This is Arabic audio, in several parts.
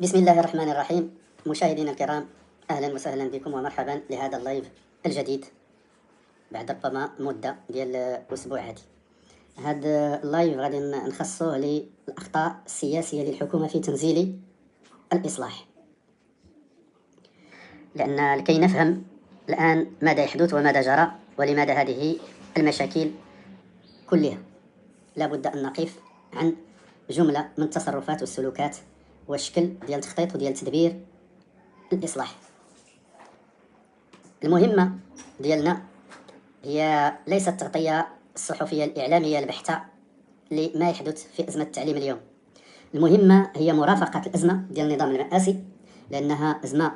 بسم الله الرحمن الرحيم. مشاهدينا الكرام، أهلا وسهلا بكم ومرحبا لهذا اللايف الجديد بعد ربما مدة ديال أسبوع هادي. هذا اللايف غادي نخصوه للأخطاء السياسية للحكومة في تنزيل الإصلاح، لأن لكي نفهم الآن ماذا يحدث وماذا جرى ولماذا هذه المشاكل كلها، لابد أن نقف عن جملة من التصرفات والسلوكات والشكل ديال التخطيط وديال تدبير الإصلاح. المهمة ديالنا هي ليست التغطية الصحفية الإعلامية البحتة لما يحدث في أزمة التعليم اليوم. المهمة هي مرافقة الأزمة ديال النظام المآسي، لأنها أزمة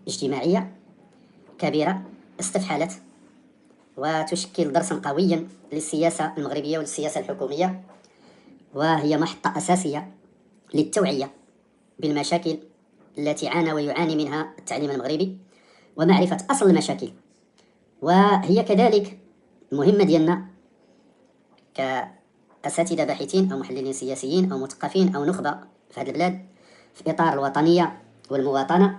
اجتماعية كبيرة استفحلت وتشكل درسا قويا للسياسة المغربية وللسياسة الحكومية، وهي محطة أساسية للتوعية بالمشاكل التي عانى ويعاني منها التعليم المغربي ومعرفة أصل المشاكل. وهي كذلك مهمة ديالنا كأساتذة باحثين أو محللين سياسيين أو مثقفين أو نخبة في هذه البلاد في إطار الوطنية والمواطنة،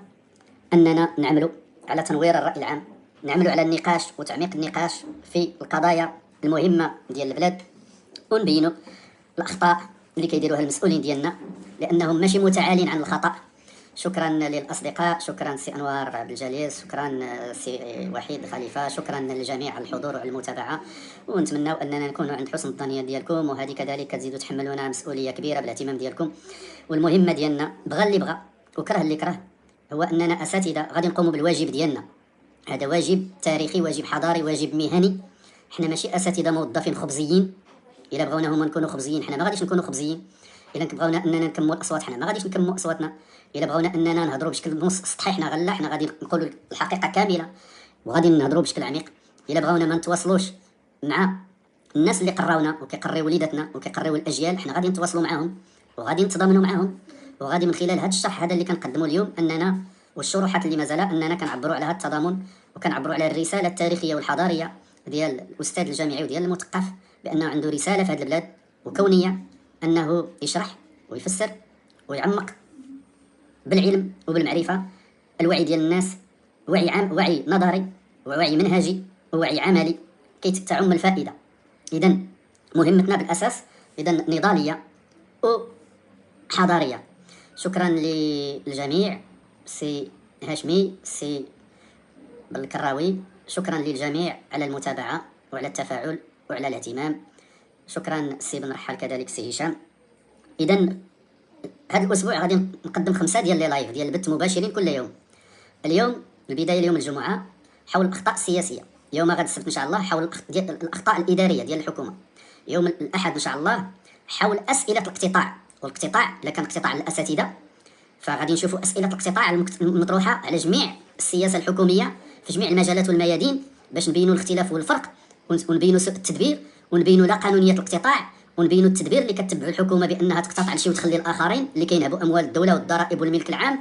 أننا نعمل على تنوير الرأي العام، نعمل على النقاش وتعميق النقاش في القضايا المهمة ديال البلاد، ونبينوا الأخطاء اللي كيديروها المسؤولين ديالنا، لأنهم ماشي متعالين عن الخطأ. شكرا للأصدقاء، شكرا سي أنوار عبد الجليل، شكرا سي وحيد خليفة، شكرا للجميع على الحضور وعلى المتابعة، ونتمنى أننا نكونوا عند حسن الظن ديالكم، وهذه كذلك كتزيدوا تحملونا مسؤولية كبيرة بالاهتمام ديالكم. والمهمة ديالنا بغى اللي بغى وكره اللي كره، هو أننا أساتذة غادي نقوموا بالواجب ديالنا. هذا واجب تاريخي، واجب حضاري، واجب مهني. حنا ماشي أساتذة موظفين خبزيين. إلا بغونا هما نكونوا خبزيين حنا ما غاديش نكونوا خبزيين. إلا بغونا أننا نكموا الأصوات حنا ما غاديش نكموا أصواتنا. إلا بغونا أننا نهضروا بشكل نص سطحي حنا غلا حنا غادي نقولوا الحقيقة كاملة وغادي نهضروا بشكل عميق. إلا بغونا ما نتواصلوش مع الناس اللي قراونا وكيقريو وليداتنا وكيقريو الأجيال، حنا غادي نتواصلوا معاهم وغادي نتضامنوا معاهم، وغادي من خلال هذا الشرح هذا اللي كنقدموا اليوم أننا والشروحات اللي مازال أننا كنعبروا على هذا التضامن وكنعبروا على الرسالة التاريخية والحضارية ديال الأستاذ الجامعي وديال المثقف، بأنه عنده رسالة في هذه البلاد وكونية أنه يشرح ويفسر ويعمق بالعلم وبالمعرفة الوعي ديال الناس، وعي عام، وعي نظري ووعي منهجي ووعي عملي كي تعم الفائدة. إذن مهمتنا بالأساس إذن نضالية وحضارية. شكرا للجميع، سي هاشمي، سي بالكراوي، شكرا للجميع على المتابعة وعلى التفاعل وعلى الاهتمام. شكرا سي بن رحال كذلك سي هشام. إذن هذا الأسبوع غادي نقدم 5 ديال لي لايف ديال البث مباشرين كل يوم. اليوم البداية اليوم الجمعة حول الأخطاء السياسية، يوم غد السبت إن شاء الله حول الأخطاء الإدارية ديال الحكومة، يوم الأحد إن شاء الله حول أسئلة الاقتطاع. والاقتطاع إلا كان اقتطاع للأساتذة فغادي نشوفوا أسئلة الاقتطاع المطروحة على جميع السياسة الحكومية في جميع المجالات والميادين، باش نبينوا الاختلاف والفرق ونبينوا سوء التدبير ونبينوا لا قانونية الاقتطاع ونبينوا التدبير اللي كتبعوا الحكومة بأنها تقتطع لشي وتخلي الآخرين اللي كينهبوا أموال الدولة والضرائب والملك العام،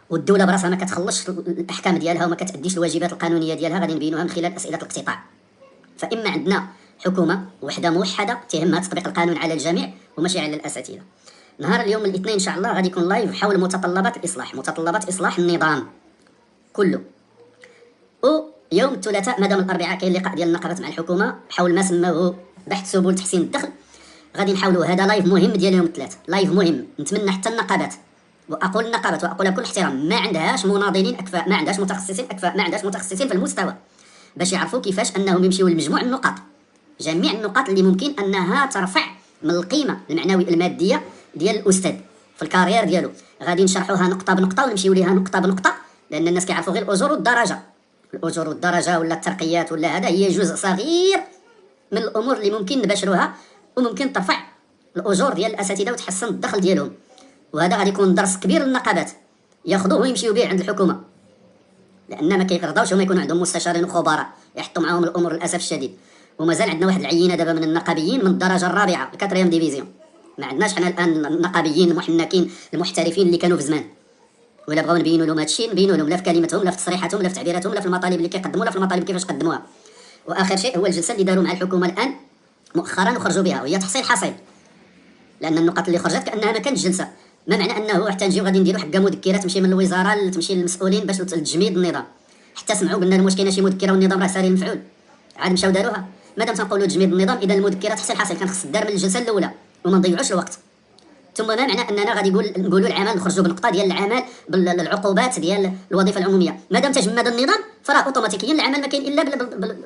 والدولة براسها ما كتخلصش الأحكام ديالها وما كتأديش الواجبات القانونية ديالها. غادي نبينوها من خلال أسئلة الاقتطاع. فإما عندنا حكومة وحدة موحدة تهمها تطبيق القانون على الجميع وماشي على الأساتذة. نهار اليوم الاثنين إن شاء الله غادي يكون لايف حول متطلبات الإصلاح، متطلبات إصلاح النظام كله. ويوم الثلاثاء مادام الأربعاء كاين لقاء ديال النقابات مع الحكومة حول ما سموه بحث سبل تحسين الدخل. غادي نحاولوا هذا لايف مهم ديال يوم الثلاث، لايف مهم. نتمنى حتى النقابات، واقول النقابات واقولها بكل احترام، ما عندهاش مناضلين اكفاء، ما عندهاش متخصصين اكفاء، ما عندهاش متخصصين في المستوى باش يعرفوا كيفاش انهم يمشيوا لمجموع النقاط، جميع النقاط اللي ممكن انها ترفع من القيمه المعنويه الماديه ديال الاستاذ في الكارير ديالو. غادي نشرحوها نقطه بنقطه ونمشيو ليها نقطه بنقطه، لان الناس كيعرفوا غير الاجور والدرجه. الاجور والدرجه ولا الترقيات ولا هذا هي جزء صغير من الامور اللي ممكن نباشروها وممكن ترفع الاجور ديال الاساتذه وتحسن الدخل ديالهم. وهذا غادي يكون درس كبير للنقابات ياخذوه ويمشيو به عند الحكومه، لان ما كيرضاوش هما يكون عندهم مستشارين وخبراء يحطوا معاهم الامور للاسف الشديد. ومازال عندنا واحد العينه دابا من النقابيين من الدرجه الرابعه الكاتريام ديفيزيون. ما عندناش حنا الان النقابيين المحنكين المحترفين اللي كانوا في زمان. ولا بغاو نبينوا لهم هادشي نبينوا لهم لا في كلمتهم لا في تصريحاتهم لا في تعبيراتهم لا في المطالب اللي كيقدموا لا في المطالب كيفاش قدموها. واخر شيء هو الجلسه اللي داروا مع الحكومه الان مؤخرا وخرجوا بها، وهي تحصيل حاصل، لان النقط اللي خرجت كانها ما كانتش جلسه، ما معنى انه حتى نجيو غادي نديرو حكا مذكره تمشي من الوزاره تمشي للمسؤولين باش تجميد النظام، حتى سمعوا قلنا المشكل كاينه شي مذكره والنظام راه ساري المفعول، عاد مشاو داروها. مادام تنقولوا تجميد النظام اذا المذكره تحصيل حاصل كان خص الدار من الجلسه الاولى وما نضيعوش الوقت. ثم ما معنى اننا غادي نقولوا العمل نخرجوا بالنقطه ديال العمل بالعقوبات ديال الوظيفه العموميه. مادام تجمد النظام فراه اوتوماتيكيا العمل ما كاين الا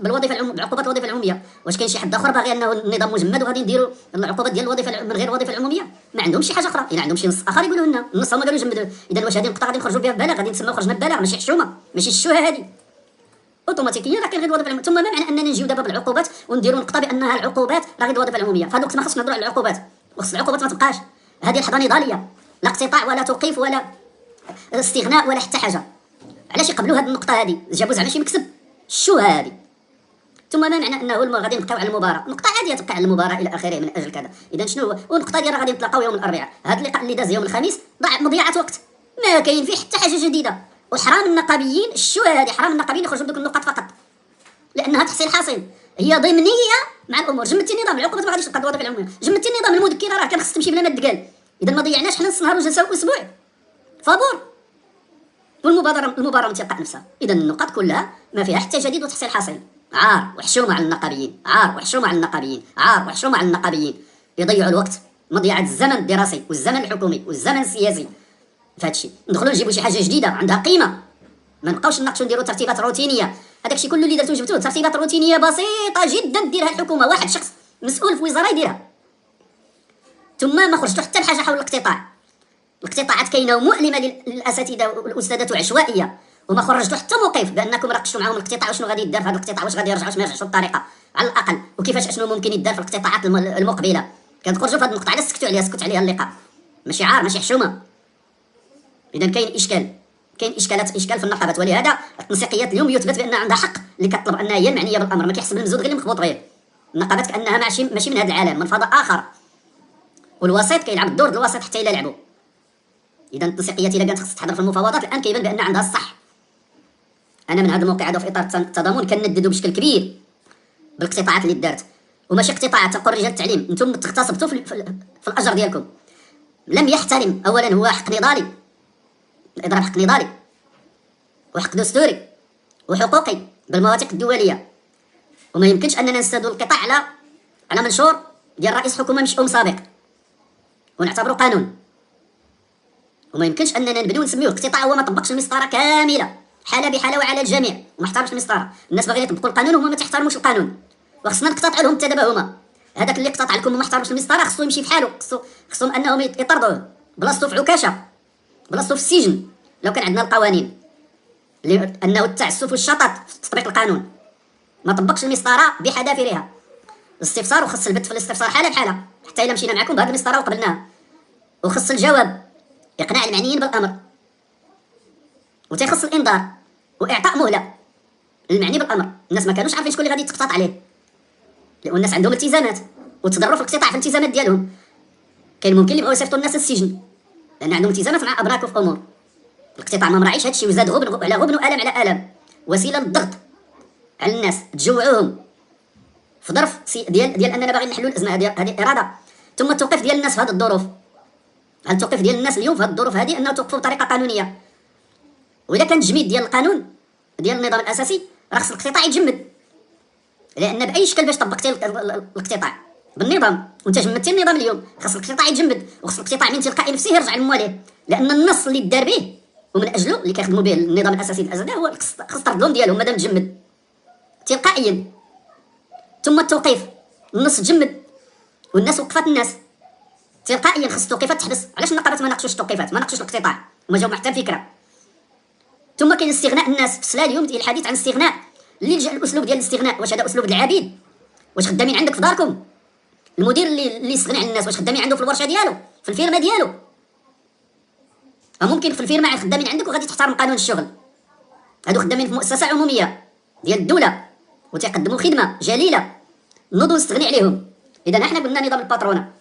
بالوظيفه بعقوبات الوظيفه العموميه. واش كاين شي حد اخر باغي انه النظام مجمد وغادي نديروا العقوبات ديال الوظيفه من غير الوظيفه العموميه؟ ما عندهم شي حاجه اخرى. الا عندهم شي نص اخر يقولوا لنا، النص هما قالوا جمدوا. اذا واش هذه النقطه غادي نخرجوا بها ببلاغ؟ غادي نسميو خرجنا ببلاغ، ماشي حشومه، ماشي الشوهه هذه. اوتوماتيكيا راه كاين غير الوظيفه العموميه. ثم ما معنى اننا نجيو دابا بالعقوبات ونديروا نقطه بانها العقوبات راه غير الوظيفه العموميه؟ في هذا الوقت ما خصنا نهضروا على العقوبات، وخص العقوبات ما تبقاش. هذه لحظه نضاليه، لا اقتطاع ولا توقيف ولا استغناء ولا حتى حاجه. علاش يقبلوا هذه النقطه هذه؟ جابوا زعما شي مكسب الشوهه هذه. ثم ما معنى انه غادي نبقاو على المباراه؟ نقطه عاديه تبقى على المباراه الى اخره من اجل كذا. اذا شنو هو؟ والنقطه ديال غادي نتلاقاو يوم الاربعاء. هذا اللقاء اللي داز يوم الخميس مضيعه وقت، ما كاين فيه حتى حاجه جديده. وحرام النقابيين الشوهه هذه، حرام النقابيين يخرجوا بدوك النقاط فقط لانها تحصيل حاصل، هي ضمنيه مع الامور. جمدتي النظام، العقوبات ما غاديش تبقى الوظيفه العموميه. جمدتي النظام، المذكره راه كان خص تمشي بلا ما تقال. اذا ما ضيعناش حنا نص نهار وجلسه واسبوع فابور. والمبادره من تلقاء نفسها. اذا النقاط كلها ما فيها حتى جديد وتحصيل حاصل. عار وحشومه على النقابيين، عار وحشومه على النقابيين، عار وحشومه على النقابيين. يضيعوا الوقت، مضيعه الزمن الدراسي والزمن الحكومي والزمن السياسي في هذا الشيء. ندخلوا نجيبوا شي حاجه جديده عندها قيمه، ما نبقاوش نناقشوا نديروا ترتيبات روتينيه. هذاك الشيء كله اللي درتو جبتوه ترتيبات روتينيه بسيطه جدا ديرها الحكومه، واحد شخص مسؤول في وزاره يديرها. ثم ما خرجتوا حتى لحاجه حول الاقتطاع. الاقتطاعات كاينه ومؤلمه للاساتذه والأستاذات وعشوائيه، وما خرجتوا حتى موقف بانكم ناقشتوا معاهم الاقتطاع وشنو غادي يدار في هذا الاقتطاع، واش غادي يرجع واش ما يرجعش بالطريقه على الاقل، وكيفاش اشنو ممكن يدار في الاقتطاعات المقبله. كنخرجوا في هذه النقطه علاش سكتوا عليها؟ سكت عليها اللقاء، ماشي عار ماشي حشومه. اذا كاين اشكال، كاين اشكال في النقابات. ولهذا التنسيقيات اليوم يثبت بان عندها حق اللي كتطلب انها هي المعنيه بالامر، ما كيحسب المزود غير اللي مخبوط غير. النقابات كانها ماشي من هذا العالم، من فضاء اخر، والوسيط كيلعب الدور ديال الوسيط حتى الى لعبوا. اذا التنسيقيات الا كانت خصها تحضر في المفاوضات الان كيبان بان عندها الصح. انا من هذا الموقع هذا في اطار التضامن كنددوا بشكل كبير بالاقتطاعات اللي دارت، وماشي اقتطاعات. تنقول رجال التعليم انتم تغتصبتوا في الاجر ديالكم. لم يحترم، اولا هو حق نضالي، الاضراب حق نضالي وحق دستوري وحقوقي بالمواثيق الدوليه، وما يمكنش اننا نستندوا القطاع على منشور ديال رئيس حكومه مش سابق ونعتبره قانون. وما يمكنش اننا نبداو نسميوه اقتطاع هو ما طبقش المسطره كامله حاله بحاله وعلى الجميع وما احترمش المسطره. الناس باغيين يطبقوا القانون وهما ما تحترموش القانون، وخصنا نقتطع لهم التدابهما. هذاك اللي قتطع لكم وما احترمش المسطره خصو يمشي في حاله، خصهم انهم يطردوه بلاصتو في عكاشه، بلاصتو في السجن. لو كان عندنا القوانين انه التعسف والشطط في تطبيق القانون، ما طبقش المسطره بحذافيرها. الاستفسار وخص البت في الاستفسار حاله بحاله حتى الا مشينا معكم بهذه المسطره وقبلناها، وخص الجواب اقناع المعنيين بالامر، وتيخص الانذار واعطاء مهله للمعني بالامر. الناس ما كانوش عارفين شكون اللي غادي تقتطع عليه، لان الناس عندهم التزامات وتضروا في الاقتطاع في الالتزامات ديالهم. كاين ممكن اللي بغاو يصيفطوا الناس للسجن لان عندهم التزامات مع ابناك في امور. الاقتطاع ما مراعيش هادشي وزاد غبن على غبن والم على الم، وسيله للضغط على الناس تجوعوهم في ظرف ديال اننا باغيين نحلوا الازمه. هذه اراده. ثم التوقيف ديال الناس في هذه الظروف. هل التوقيف ديال الناس اليوم في هذه الظروف هذه انه توقفوا بطريقه قانونيه؟ واذا كان تجميد ديال القانون ديال النظام الاساسي راه خص الاقتطاع يتجمد، لان باي شكل باش طبقتي الاقتطاع بالنظام وانت جمدتي النظام اليوم خص الاقتطاع يتجمد، وخص الاقتطاع من تلقاء نفسه يرجع لمواليه، لان النص اللي دار به ومن اجله اللي كيخدموا به النظام الاساسي الازداء هو خص طرد لهم ديالهم مادام تجمد تلقائيا. ثم التوقيف، النص تجمد والناس وقفت الناس تلقائيا، خص التوقيفات تحبس. علاش النقابات ما ناقشوش التوقيفات، ما ناقشوش الاقتطاع وما جاو حتى الفكره؟ ثم كاين استغناء الناس. في السلا اليوم الحديث عن الاستغناء، اللي لجا الاسلوب ديال الاستغناء واش هذا اسلوب العبيد؟ واش خدامين عندك في داركم؟ المدير اللي يستغني عن الناس واش خدامين عنده في الورشه ديالو في الفيرما ديالو؟ ممكن في الفيرما خدامين عندك وغادي تحترم قانون الشغل، هادو خدامين في مؤسسه عموميه ديال الدوله وتيقدموا خدمه جليله نوضوا نستغني عليهم. اذا احنا قلنا نظام الباترونه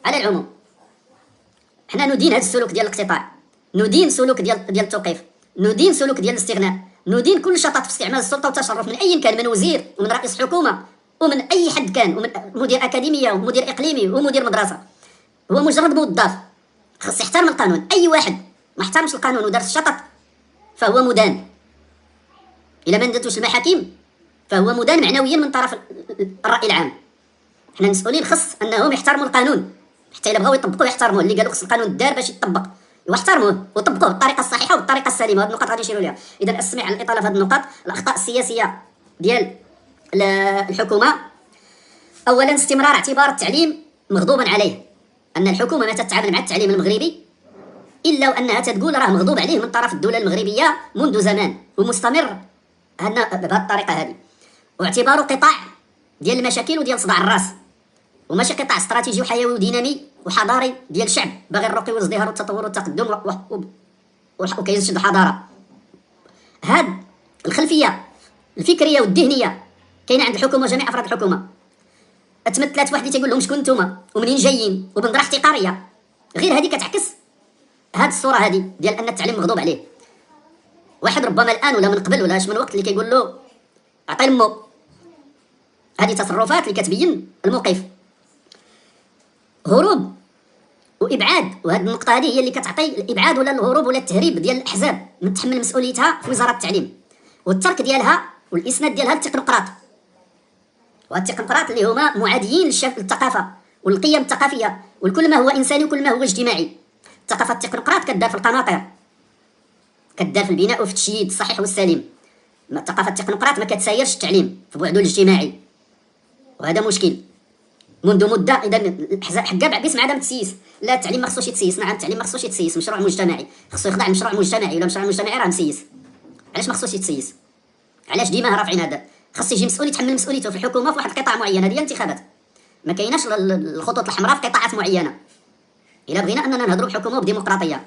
على العموم، حنا ندين هذا السلوك ديال الاقتطاع، ندين سلوك ديال التوقيف، ندين سلوك ديال الاستغناء، ندين كل شطط في استعمال السلطه والتصرف من اي كان، من وزير ومن رئيس حكومه ومن اي حد كان، ومن مدير اكاديميه ومدير اقليمي ومدير مدرسه. هو مجرد موظف خص يحترم القانون. اي واحد ما احترمش القانون ودار الشطط فهو مدان. الا ما ندتوش المحاكم فهو مدان معنويا من طرف الراي العام. حنا المسؤولين خص انهم يحترموا القانون، حتى الا بغاو يطبقوه يحترموه. اللي قالوا خص القانون دار باش يطبق، واحترموه وطبقوه بالطريقه الصحيحه وبالطريقه السليمه. هذه النقط غادي نشيروا لها. اذا استمع على الاطاله في هذه النقط. الاخطاء السياسيه ديال الحكومه: اولا استمرار اعتبار التعليم مغضوبا عليه، ان الحكومه ما تتعامل مع التعليم المغربي الا وانها تقول راه مغضوب عليه من طرف الدوله المغربيه منذ زمان ومستمر بهذه الطريقه هذه، واعتباره قطاع ديال المشاكل وديال صداع الراس، وماشي قطاع استراتيجي وحيوي ودينامي وحضاري ديال الشعب باغي الرقي والازدهار والتطور والتقدم وكيزيد الحضاره. هاد الخلفيه الفكريه والذهنيه كاينه عند الحكومه وجميع افراد الحكومه. تمثلات واحد اللي تيقول لهم شكون نتوما ومنين جايين وبنظره احتقاريه. غير هذه كتعكس هاد الصوره هذه ديال ان التعليم مغضوب عليه. واحد ربما الان ولا من قبل ولا من وقت اللي كيقول له عطي لمو. هذه تصرفات اللي كتبين الموقف. هروب وابعاد، وهذه النقطه هذه هي اللي كتعطي الابعاد ولا الهروب ولا التهريب ديال الاحزاب من تحمل مسؤوليتها في وزاره التعليم، والترك ديالها والاسناد ديالها للتكنوقراط. وهاد التكنوقراط اللي هما معاديين للثقافه والقيم الثقافيه وكل ما هو انساني وكل ما هو اجتماعي. الثقافه التكنوقراط كدار في القناطر، كدار في البناء وفي التشييد الصحيح والسليم. الثقافه التكنوقراط ما كتسايرش التعليم في بعده الاجتماعي، وهذا مشكل منذ مده. اذا الاحزاب حكا باسم عدم التسييس. لا، التعليم ما خصوش يتسيس. نعم، التعليم ما خصوش يتسيس، مشروع مجتمعي خصو يخضع لمشروع مجتمعي، ولا مشروع مجتمعي راه مسيس. علاش ما خصوش يتسيس؟ علاش ديما رافعين هذا؟ خص يجي مسؤول يتحمل مسؤوليته في الحكومه في واحد القطاع معينه ديال الانتخابات. ما كايناش الخطوط الحمراء في قطاعات معينه الا بغينا اننا نهضروا بحكومه وبديمقراطيه.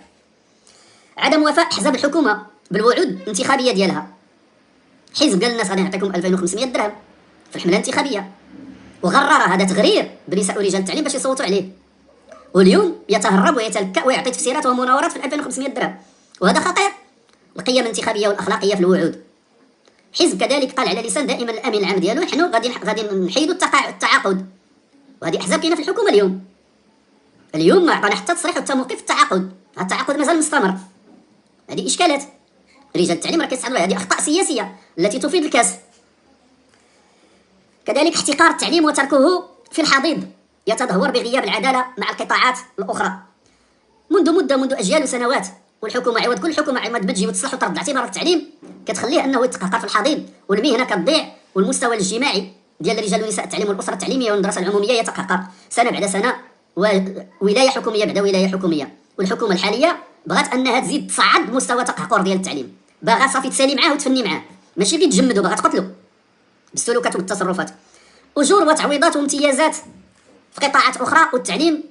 عدم وفاء احزاب الحكومه بالوعود الانتخابيه ديالها. حزب قال للناس غادي نعطيكم 2500 درهم في الحمله الانتخابيه، وغرر هذا تغرير بنساء ورجال التعليم باش يصوتوا عليه، واليوم يتهرب ويتلكأ ويعطي تفسيرات ومناورات في 2500 درهم، وهذا خطير. القيم الانتخابيه والاخلاقيه في الوعود. حزب كذلك قال على لسان دائما الامين العام ديالو نحن غادي نحيدوا التعاقد، وهذه احزاب كاينه في الحكومه اليوم ما عطانا حتى تصريح وحتى موقف التعاقد. هذا التعاقد مازال مستمر. هذه اشكالات رجال التعليم راه كيستعملوا هذه اخطاء سياسيه التي تفيد الكاس. كذلك احتقار التعليم وتركه في الحضيض يتدهور بغياب العداله مع القطاعات الاخرى منذ مده، منذ اجيال وسنوات. والحكومه عوض كل حكومه عوض ما تجي وتصلح وترد اعتبار التعليم كتخليه انه يتقهقر في الحضيض، والمهنه كتضيع، والمستوى الاجتماعي ديال الرجال ونساء التعليم والاسره التعليميه والمدرسه العموميه يتقهقر سنه بعد سنه، وولايه حكوميه بعد ولايه حكوميه. والحكومه الحاليه بغات انها تزيد تصعد مستوى تقهقر ديال التعليم، باغا صافي تسالي معاه وتفني معاه، ماشي غير تجمدو، باغا تقتلو بالسلوكات والتصرفات. اجور وتعويضات وامتيازات في قطاعات اخرى، والتعليم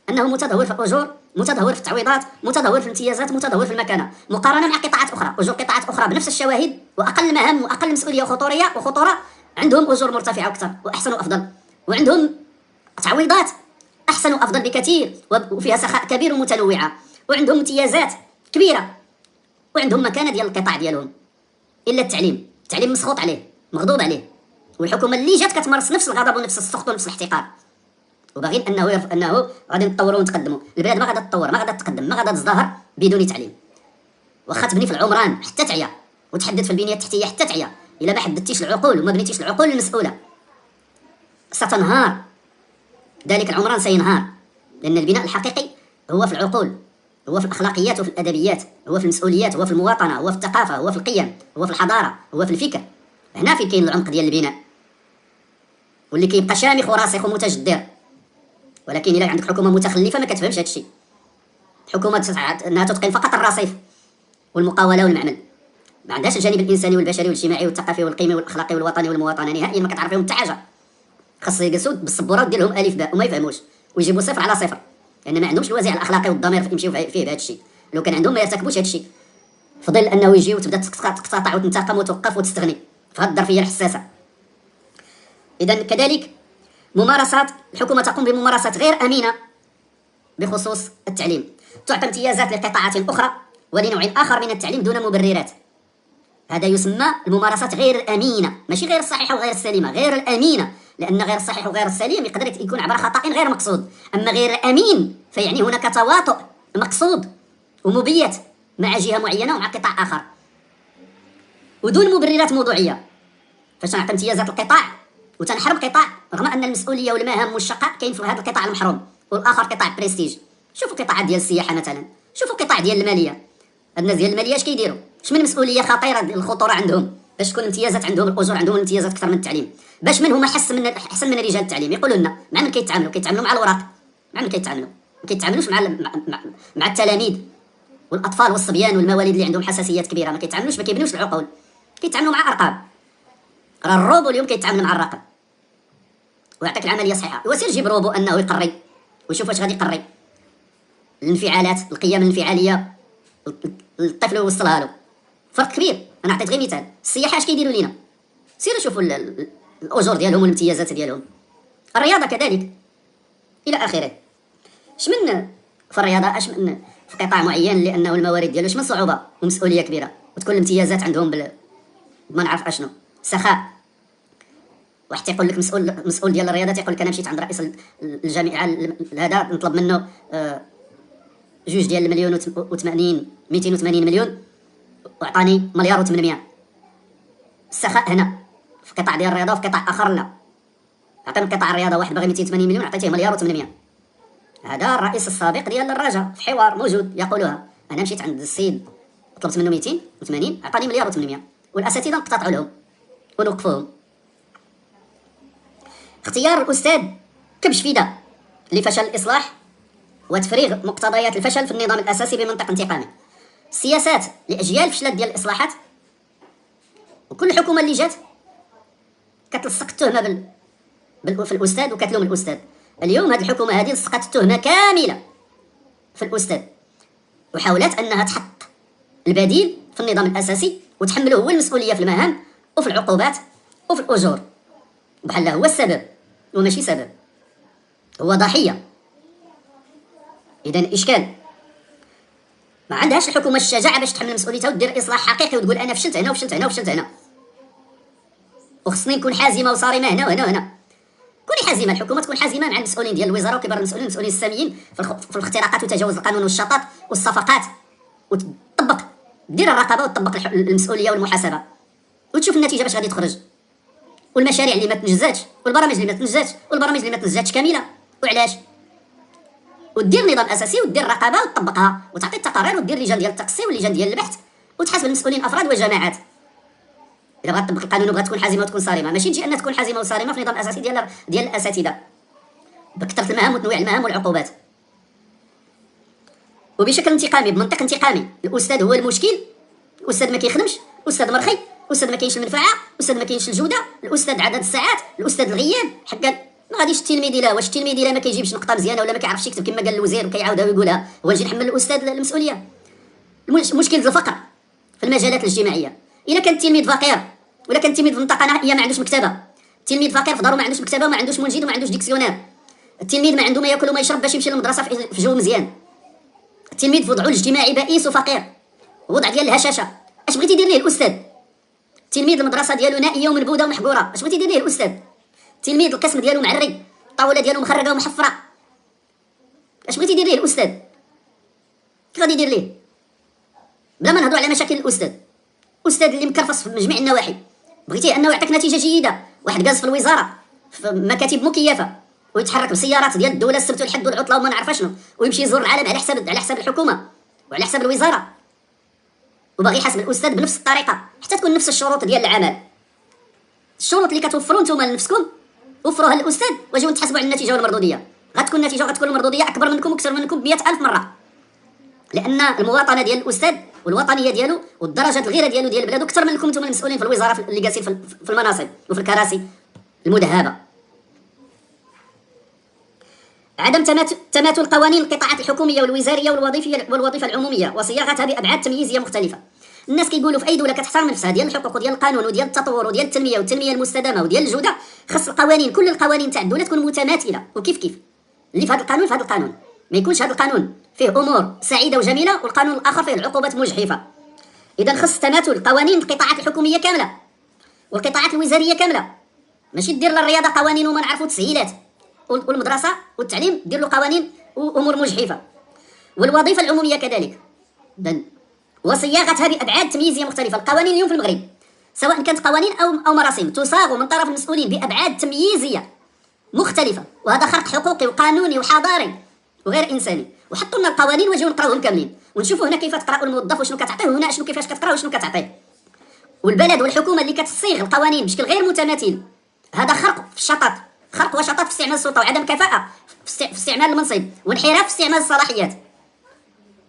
انه متدهور في الاجور، متدهور في التعويضات، متدهور في الامتيازات، متدهور في المكانه، مقارنه مع قطاعات اخرى. اجور قطاعات اخرى بنفس الشواهد واقل مهام واقل مسؤوليه وخطوره عندهم اجور مرتفعه اكثر واحسن وافضل، وعندهم تعويضات احسن وافضل بكثير وفيها سخاء كبير ومتنوعه، وعندهم امتيازات كبيره، وعندهم مكانه ديال القطاع ديالهم. الا التعليم مسخوط عليه، مغضوب عليه، والحكومه اللي جات كتمارس نفس الغضب ونفس السخط ونفس الاحتقار، وباغيين انه غادي نتطوروا ونتقدموا. البلاد ما غادا تتطور، ما غادا تتقدم، ما غادا تزدهر بدون تعليم. واخا تبني في العمران حتى تعيا، وتحدد في البنيه التحتيه حتى تعيا، الا ما حددتيش العقول وما بنيتيش العقول المسؤوله ستنهار. ذلك العمران سينهار، لان البناء الحقيقي هو في العقول، هو في الاخلاقيات وفي الادبيات، هو في المسؤوليات، هو في المواطنه، هو في الثقافه، هو في القيم، هو في الحضاره، هو في الفكر. هنا فين كاين العمق ديال البناء، واللي كيبقى شامخ وراسخ ومتجدر. ولكن الا عندك حكومه متخلفه ما كتفهمش هذا الشيء. حكومه انها تتقن فقط الرصيف والمقاوله والمعمل، ما عندهاش الجانب الانساني والبشري والاجتماعي والثقافي والقيمي والاخلاقي والوطني والمواطنه نهائيا، ما كتعرفهم حتى حاجه. خاص يجلسوا بالسبوره ودير لهم الف باء وما يفهموش ويجيبوا صفر على صفر، لان ما عندهمش الوازع الاخلاقي والضمير يمشيو فيه بهذا الشيء. لو كان عندهم ما يرتكبوش هذا الشيء، فضل انه يجي وتبدا تقتطع وتنتقم وتوقف وتستغني في هذه الظرفيه الحساسه. اذا كذلك ممارسات الحكومه تقوم بممارسات غير امينه بخصوص التعليم، تعطي امتيازات لقطاعات اخرى ولنوع اخر من التعليم دون مبررات. هذا يسمى الممارسات غير الامينه، ماشي غير الصحيحه وغير السليمه، غير الامينه، لان غير الصحيح وغير السليم يقدر يكون عبر خطا غير مقصود، اما غير امين فيعني هناك تواطؤ مقصود ومبيت مع جهه معينه ومع قطاع اخر ودون مبررات موضوعيه. فاش نعطي امتيازات القطاع وتنحرم قطاع رغم ان المسؤوليه والمهام والشقاء كاين في هذا القطاع المحروم والاخر قطاع بريستيج. شوفوا قطاعات ديال السياحه مثلا، شوفوا قطاع ديال الماليه، الناس ديال الماليه اش كيديروا؟ اش من مسؤوليه خطيره الخطوره عندهم باش تكون امتيازات عندهم، الاجور عندهم الامتيازات اكثر من التعليم. باش من هما احسن من رجال التعليم؟ يقولوا لنا مع من كيتعاملوا مع الوراق، مع من كيتعاملوا؟ ما كيتعاملوش مع التلاميذ والاطفال والصبيان والمواليد اللي عندهم حساسيات كبيره، ما كيتعاملوش، ما كيبنوش العقول، كيتعاملوا مع ارقام. راه الروبو اليوم كيتعامل مع الرقم ويعطيك العمليه صحيحه. وسير جيب روبو انه يقري ويشوف واش غادي يقري، الانفعالات، القيم الانفعاليه الطفل يوصلها له، فرق كبير. انا عطيت غير مثال. السياحه اش كيديروا لينا؟ سيروا شوفوا الاجور ديالهم والامتيازات ديالهم. الرياضه كذلك الى اخره. اش من في الرياضه، اش من في قطاع معين لانه الموارد ديالو اش من صعوبه ومسؤوليه كبيره وتكون الامتيازات عندهم ما نعرف اشنو، سخاء. واحد تيقول لك مسؤول ديال الرياضه تيقول لك انا مشيت عند رئيس الجامعه هذا نطلب منه جوج ديال المليون و80 280 مليون وعطاني مليار و800. السخاء هنا في قطاع ديال الرياضه وفي قطاع اخر لا. عطيني قطاع الرياضه واحد باغي 280 مليون عطيتيه مليار و800. هذا الرئيس السابق ديال الرجاء في حوار موجود يقولها، انا مشيت عند السيد طلبت منه 280 عطاني مليار و800 والاساتذه نقتطعوا لهم ونوقفوهم. اختيار الاستاذ كبش فدا لفشل الاصلاح وتفريغ مقتضيات الفشل في النظام الاساسي بمنطق انتقامي. السياسات لاجيال فشلت ديال الاصلاحات، وكل حكومه اللي جات كتلصق التهمه في الاستاذ وكتلوم الاستاذ. اليوم هذه الحكومه هذه لصقت التهمه كامله في الاستاذ وحاولت انها تحط البديل في النظام الاساسي وتحمله هو المسؤوليه في المهام وفي العقوبات وفي الاجور، بحال هو السبب وماشي سبب، هو ضحيه. اذا الاشكال ما عندهاش الحكومه الشجاعه باش تحمل مسؤوليتها ودير اصلاح حقيقي وتقول انا فشلت هنا وفشلت هنا وفشلت هنا، وخصني نكون حازمه وصارمه هنا وهنا وهنا. كوني حازمه، الحكومه تكون حازمه مع المسؤولين ديال الوزاره وكبار المسؤولين الساميين في الاختراقات وتجاوز القانون والشطط والصفقات، وتطبق، دير الرقابه وتطبق المسؤوليه والمحاسبه وتشوف النتيجه باش غادي تخرج، والمشاريع اللي ما تنجزاتش والبرامج اللي ما تنجزاتش والبرامج اللي ما تنجزاتش كامله وعلاش، ودير نظام اساسي ودير رقابه وتطبقها وتعطي التقارير ودير لجان ديال التقصي ولجان ديال البحث وتحاسب المسؤولين افراد وجماعات. اذا بغات تطبق القانون وبغات تكون حازمه وتكون صارمه، ماشي تجي انها تكون حازمه وصارمه في نظام اساسي ديال الاساتذه بكثره المهام وتنويع المهام والعقوبات وبشكل انتقامي بمنطق انتقامي. الاستاذ هو المشكل، الاستاذ ما كيخدمش، الاستاذ مرخي، الاستاذ ما كاينش المنفعه، الاستاذ ما كاينش الجوده، الاستاذ عدد الساعات، الاستاذ الغياب. حقا ما غاديش التلميذ الا واش التلميذ الا ما كيجيبش نقطه مزيانه ولا ما كيعرفش يكتب كما قال الوزير وكيعاودها ويقولها، هو نجي نحمل الاستاذ المسؤوليه؟ مشكله الفقر في المجالات الاجتماعيه. الا كان التلميذ فقير ولا كان التلميذ في منطقه نائيه ما عندوش مكتبه، التلميذ فقير في دارو ما عندوش مكتبه وما عندوش منجد وما عندوش ديكسيونير، التلميذ ما عنده ما ياكل وما يشرب باش يمشي للمدرسه في جو مزيان، التلميذ في وضعه الاجتماعي بائس وفقير، وضع ديال الهشاشه. اش بغيتي دير ليه الاستاذ؟ تلميذ المدرسه ديالو نائيه ومنبوذه ومحقوره، اش بغيتي دير ليه الاستاذ؟ تلميذ القسم ديالو معري، الطاوله ديالو مخرقه ومحفره، اش بغيتي دير ليه الاستاذ؟ كيف غادي يدير ليه؟ بلا ما نهضروا على مشاكل الاستاذ، الاستاذ اللي مكرفص في جميع النواحي، بغيتيه انه يعطيك نتيجه جيده، واحد جالس في الوزاره في مكاتب مكيفه ويتحرك بسيارات ديال الدوله السبت والحد والعطله وما نعرف شنو، ويمشي يزور العالم على حساب الحكومه وعلى حساب الوزاره، وباغي يحاسب الاستاذ بنفس الطريقه حتى تكون نفس الشروط ديال العمل. الشروط اللي كتوفروا نتوما لنفسكم وفروها للاستاذ واجيو نتحاسبوا على النتيجه والمردوديه. غتكون النتيجه وغتكون المردوديه اكبر منكم واكثر منكم ب 100,000 مره، لان المواطنه ديال الاستاذ والوطنيه ديالو والدرجه الغيره ديالو ديال بلادو اكثر منكم نتوما المسؤولين في الوزاره اللي جالسين في المناصب وفي الكراسي المذهبه. عدم تماثل قوانين القطاعات الحكوميه والوزاريه والوظيفه العموميه وصياغتها بابعاد تمييزيه مختلفه. الناس كيقولوا في اي دوله كتحترم نفسها ديال الحقوق وديال القانون وديال التطور وديال التنميه والتنميه المستدامه وديال الجوده، خص القوانين كل القوانين تاع الدوله تكون متماثله وكيف اللي في هذا القانون في هذا القانون، ما يكونش هذا القانون فيه امور سعيده وجميله والقانون الاخر فيه العقوبات مجحفه. اذا خص تماثل قوانين القطاعات الحكوميه كامله والقطاعات الوزاريه كامله، ماشي دير للرياضه قوانين وما نعرفوا تسهيلات والمدرسه والتعليم دير له قوانين وامور مجحفه. والوظيفة العمومية كذلك. وصياغتها بأبعاد تمييزية مختلفة. القوانين اليوم في المغرب سواء كانت قوانين أو مراسم تصاغ من طرف المسؤولين بأبعاد تمييزية مختلفة، وهذا خرق حقوقي وقانوني وحضاري وغير إنساني. وحطوا لنا القوانين ونجيو نقراوهم كاملين ونشوفوا هنا كيف تقرأوا الموظف وشنو كتعطيه، وهنا شنو كيفاش كتقرا وشنو كتعطيه. والبلد والحكومة اللي كتصيغ القوانين بشكل غير متماثل هذا خرق في الشطط، خرق وشطط في استعمال السلطة وعدم كفاءة في استعمال المنصب وانحراف في استعمال الصلاحيات.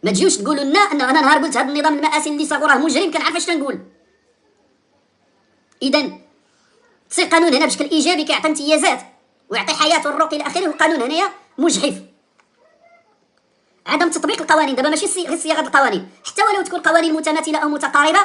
ما تجيوش تقولوا لنا أن أنا نهار قلت هذا النظام المآسي اللي صاغو راه مجرم كنعرف اش تنقول. إذا تصيغ قانون هنا بشكل إيجابي كيعطي امتيازات ويعطي حياة والرقي إلى آخره، والقانون هنايا مجحف. عدم تطبيق القوانين دابا ماشي غير صياغة القوانين، حتى ولو تكون قوانين متماثلة أو متقاربة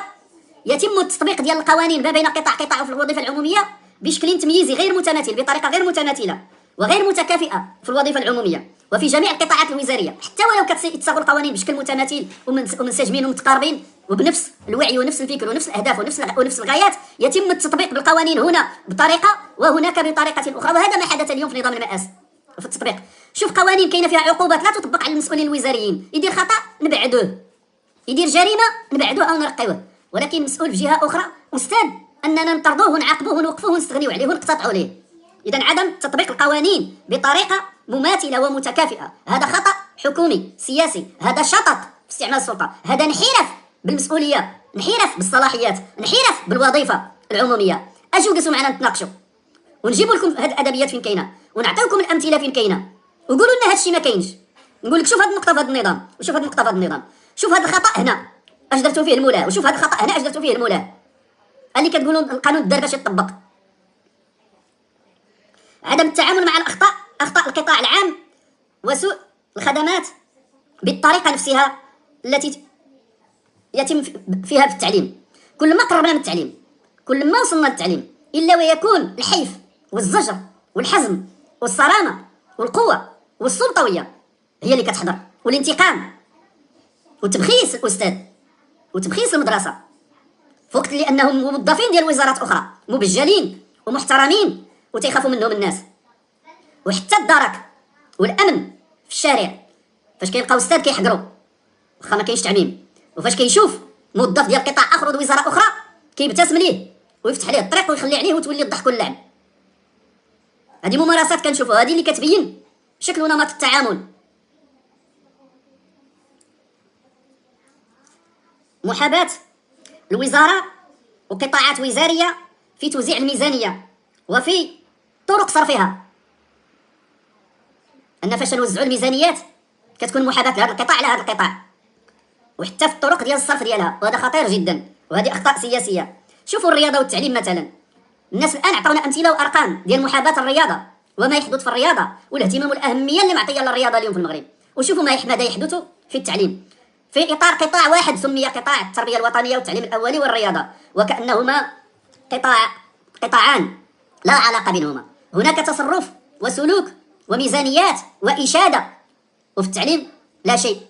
يتم التطبيق ديال القوانين ما بين قطاع في الوظيفة العمومية بشكل تمييزي غير متماثل، بطريقة غير متماثلة وغير متكافئة في الوظيفة العمومية وفي جميع القطاعات الوزارية. حتى ولو كتصاغوا القوانين بشكل متماثل ومنسجمين ومتقاربين وبنفس الوعي ونفس الفكر ونفس الأهداف ونفس الغايات، يتم التطبيق بالقوانين هنا بطريقة وهناك بطريقة أخرى. وهذا ما حدث اليوم في نظام المآسي في التطبيق. شوف قوانين كاينه فيها عقوبات لا تطبق على المسؤولين الوزاريين، يدير خطأ نبعدوه، يدير جريمة نبعدوه أو نرقيوه، ولكن مسؤول في جهة أخرى أستاذ أننا نطردوه ونعاقبوه ونوقفوه ونستغنيو عليه ونقتطعوا عليه. إذا عدم تطبيق القوانين بطريقة مماثلة ومتكافئة هذا خطأ حكومي سياسي، هذا شطط في استعمال السلطة، هذا انحراف بالمسؤولية، انحراف بالصلاحيات، انحراف بالوظيفة العمومية. أجوا جلسوا معنا نتناقشوا ونجيبوا لكم هاد الأدبيات فين كاينة ونعطيوكم الأمثلة فين كاينة وقولوا لنا هادشي ما كاينش. نقول لك شوف هاد النقطة في هاد النظام وشوف هاد النقطة في هاد النظام، شوف هاد الخطأ هنا اش درتو فيه المولاه وشوف هاد الخطأ هنا اش درتو فيه المولاه. اللي كتقولوا القانون دار باش يطبق. عدم التعامل مع الأخطاء، أخطاء القطاع العام وسوء الخدمات بالطريقة نفسها التي يتم فيها في التعليم. كل ما قربنا من التعليم كل ما وصلنا للتعليم إلا ويكون الحيف والزجر والحزم والصرامة والقوة والسلطوية هي اللي كتحضر، والانتقام وتبخيس الأستاذ وتبخيس المدرسة في وقت اللي أنهم موظفين ديال وزارات أخرى مبجلين ومحترمين وتيخافوا منهم الناس. وحتى الدرك والأمن في الشارع فاش كيلقاو أستاذ كيحقروا واخا ما كاينش تعميم، وفاش كيشوف موظف ديال قطاع آخر وديال وزارة أخرى كيبتسم ليه ويفتح ليه الطريق ويخلي عليه وتولي الضحك واللعب. هذه ممارسات كنشوفوها، هذه اللي كتبين شكل ونمط التعامل. محاباة الوزارة وقطاعات وزارية في توزيع الميزانية وفي طرق صرفها. أن فاش نوزعوا الميزانيات كتكون محاباة لهذا القطاع على هذا القطاع، وحتى في الطرق ديال الصرف ديالها، وهذا خطير جدا وهذه أخطاء سياسية. شوفوا الرياضة والتعليم مثلا، الناس الآن عطاونا أمثلة وأرقام ديال محاباة الرياضة وما يحدث في الرياضة والاهتمام والأهمية اللي معطية للرياضة اليوم في المغرب. وشوفوا ماذا يحدث في التعليم في إطار قطاع واحد سمي قطاع التربية الوطنية والتعليم الأولي والرياضة، وكأنهما قطاعان لا علاقة بينهما. هناك تصرف وسلوك وميزانيات وإشادة، وفي التعليم لا شيء،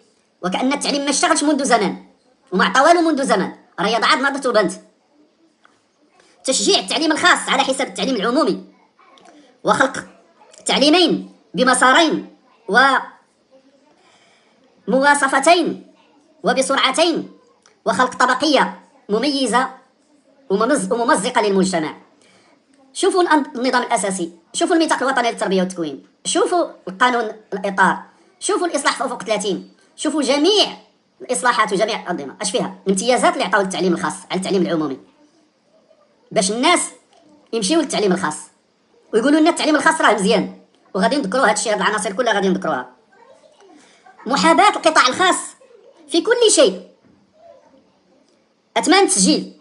وكأن التعليم ما اشتغلش منذ زمان وما عطا والو منذ زمان. الرياضة عاد نضت وبنت. تشجيع التعليم الخاص على حساب التعليم العمومي وخلق تعليمين بمسارين ومواصفتين وبسرعتين وخلق طبقية مميزة وممزقة للمجتمع. شوفوا النظام الأساسي، شوفوا الميثاق الوطني للتربية والتكوين، شوفوا القانون الإطار، شوفوا الإصلاح في أفق 30، شوفوا جميع الإصلاحات وجميع الأنظمة اش فيها الامتيازات اللي عطاو للتعليم الخاص على التعليم العمومي، باش الناس يمشيو للتعليم الخاص ويقولوا لنا التعليم الخاص راه مزيان. وغادي نذكروا هاد الشيء، هاد العناصر كلها غادي نذكروها. محاباة القطاع الخاص في كل شيء. أثمان التسجيل،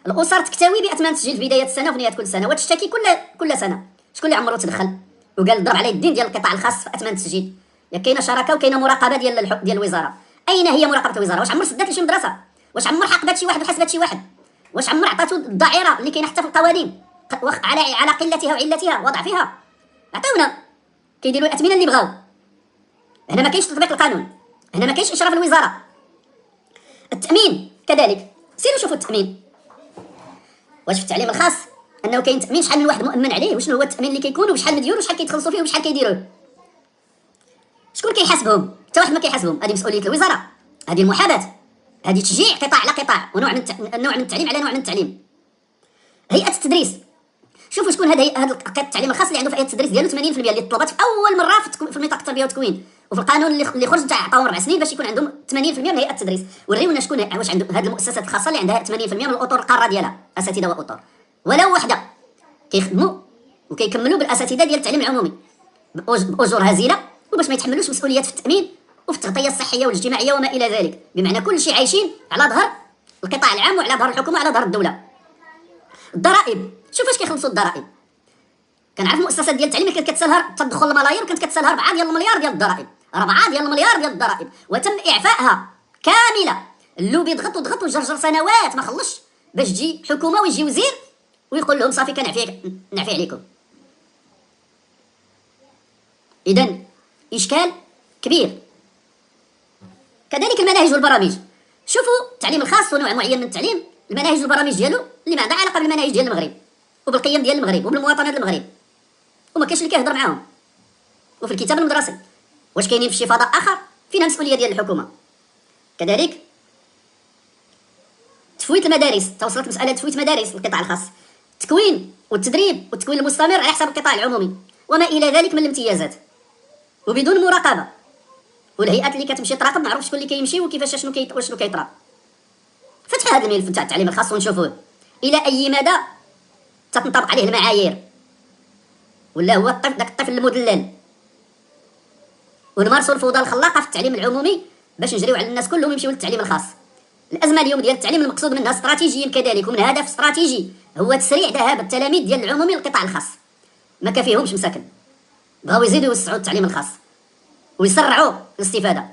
الأسر تكتوي بأثمان التسجيل في بداية السنة وفي نهاية كل سنة وتشتكي كل سنة. شكون اللي عمرو تدخل وقال ضرب عليه الدين ديال القطاع الخاص في أثمان التسجيل؟ يا كاينه شراكه وكاينه مراقبه ديال الوزاره. اين هي مراقبه الوزاره؟ واش عمر سدات لشي مدرسه؟ واش عمر حاقبات شي واحد وحاسبات شي واحد؟ واش عمر عطاتو الدائره اللي كاينه حتى في القوانين على قلتها وعلتها وضعفها؟ عطيونا كيديروا الاثمنه اللي بغاو. هنا ما كاينش تطبيق القانون، هنا ما كاينش اشراف الوزاره. التامين كذلك، سيروا شوفوا التامين. واش في التعليم الخاص انه كاين تامين؟ شحال من واحد مؤمن عليه؟ وشنو هو التامين اللي كيكون؟ وشحال مديون؟ وشحال كيتخلصوا فيه؟ وشحال كيديروه؟ شكون كيحاسبهم؟ حتى واحد ما كيحاسبهم. هذه مسؤوليه الوزاره، هذه المحاباه، هذه تشجيع قطاع على قطاع ونوع من نوع من التعليم على نوع من التعليم. هيئه التدريس، شوفوا شكون هذا التعليم الخاص اللي عنده في هيئه التدريس ديالو 80% اللي طلبات في اول مره في الميثاق التربيه والتكوين، وفي القانون اللي خرج تاع عطاهم 4 سنين باش يكون عندهم 80% من هيئه التدريس. وريونا شكون واش عنده هذه المؤسسات الخاصه اللي عندها 80% من الاطر القاره ديالها، اساتذه واطر ولا وحده كيخدموا وكيكملوا بالاساتذه ديال التعليم العمومي باجور هزيله، وباش ما يتحملوش مسؤوليات في التامين وفي التغطيه الصحيه والاجتماعيه وما الى ذلك. بمعنى كل شيء عايشين على ظهر القطاع العام وعلى ظهر الحكومه وعلى ظهر الدوله. الضرائب، شوف اش كيخلصوا الضرائب. كنعرف مؤسسات ديال التعليم كانت كتسالها تدخل الملايير، وكانت كتسالها 4 ديال المليار ديال الضرائب، 4 ديال المليار ديال الضرائب، وتم اعفائها كامله. اللوبي ضغط وجرجر سنوات ما خلصش باش تجي حكومه ويجي وزير ويقول لهم صافي نعفي عليكم. اذا اشكال كبير. كذلك المناهج والبرامج، شوفوا التعليم الخاص ونوع معين من التعليم، المناهج والبرامج ديالو اللي ما عندها علاقه بالمناهج ديال المغرب وبالقيم ديال المغرب وبالمواطنه ديال المغرب، وما كاينش اللي كيهضر معاهم. وفي الكتاب المدرسي واش كاينين في شي فضاء اخر؟ فينا مسؤوليه ديال الحكومه. كذلك تفويت المدارس، توصلت مساله تفويت مدارس القطاع الخاص، التكوين والتدريب والتكوين المستمر على حساب القطاع العمومي وما الى ذلك من الامتيازات وبدون مراقبه، والهيئات اللي كتمشي تراقب ما عرفش شكون اللي كيمشي وكيفاش شنو كيطرا. فتح هذا الملف تاع التعليم الخاص ونشوفوه الى اي مدى تنطبق عليه المعايير، ولا هو داك الطفل المدلل، ونمارسوا الفوضى الخلاقه في التعليم العمومي باش نجريو على الناس كلهم يمشيو للتعليم الخاص. الازمه اليوم ديال التعليم المقصود منها استراتيجيا كذلك ومن هدف استراتيجي هو تسريع ذهاب التلاميذ ديال العمومي للقطاع الخاص. ما كافيهمش مساكن، بغاو يزيدوا يوسعوا التعليم الخاص ويسرعوا الاستفاده.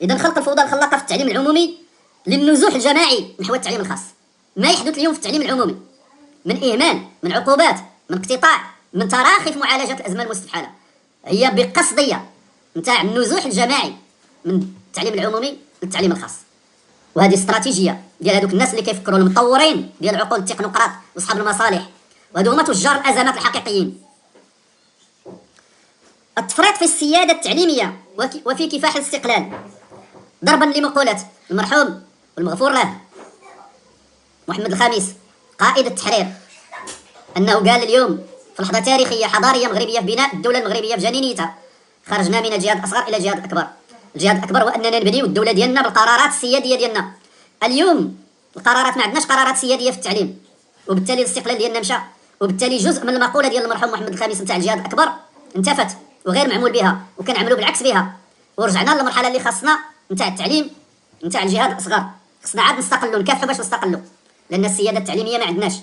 اذا خلق الفوضى الخلاقه في التعليم العمومي للنزوح الجماعي نحو التعليم الخاص. ما يحدث اليوم في التعليم العمومي من اهمال، من عقوبات، من اقتطاع، من تراخي في معالجه الازمه المستفحله، هي بقصديه نتاع النزوح الجماعي من التعليم العمومي للتعليم الخاص. وهذه استراتيجيه ديال هذوك الناس اللي كيفكروا المطورين ديال عقول التكنوقراط واصحاب المصالح، وهذو هما تجار الازمات الحقيقيين. التفريط في السياده التعليميه وفي كفاح الاستقلال، ضربا لمقولة المرحوم والمغفور له محمد الخامس قائد التحرير، انه قال اليوم في لحظه تاريخيه حضاريه مغربيه في بناء الدوله المغربيه بجنينيتها: خرجنا من الجهاد الاصغر الى الجهاد الاكبر. الجهاد الاكبر هو اننا نبنيو الدوله ديالنا بالقرارات السياديه ديالنا. اليوم القرارات ما عندناش قرارات سياديه في التعليم، وبالتالي الاستقلال ديالنا مشى، وبالتالي جزء من المقوله ديال المرحوم محمد الخامس نتاع الجهاد الاكبر انتفت وغير معمول بها، وكنعملوا بالعكس بها، ورجعنا للمرحله اللي خاصنا نتاع التعليم نتاع الجهاد الاصغر. خصنا عاد نستقلوا، نكافحوا باش نستقلوا، لان السياده التعليميه ما عندناش.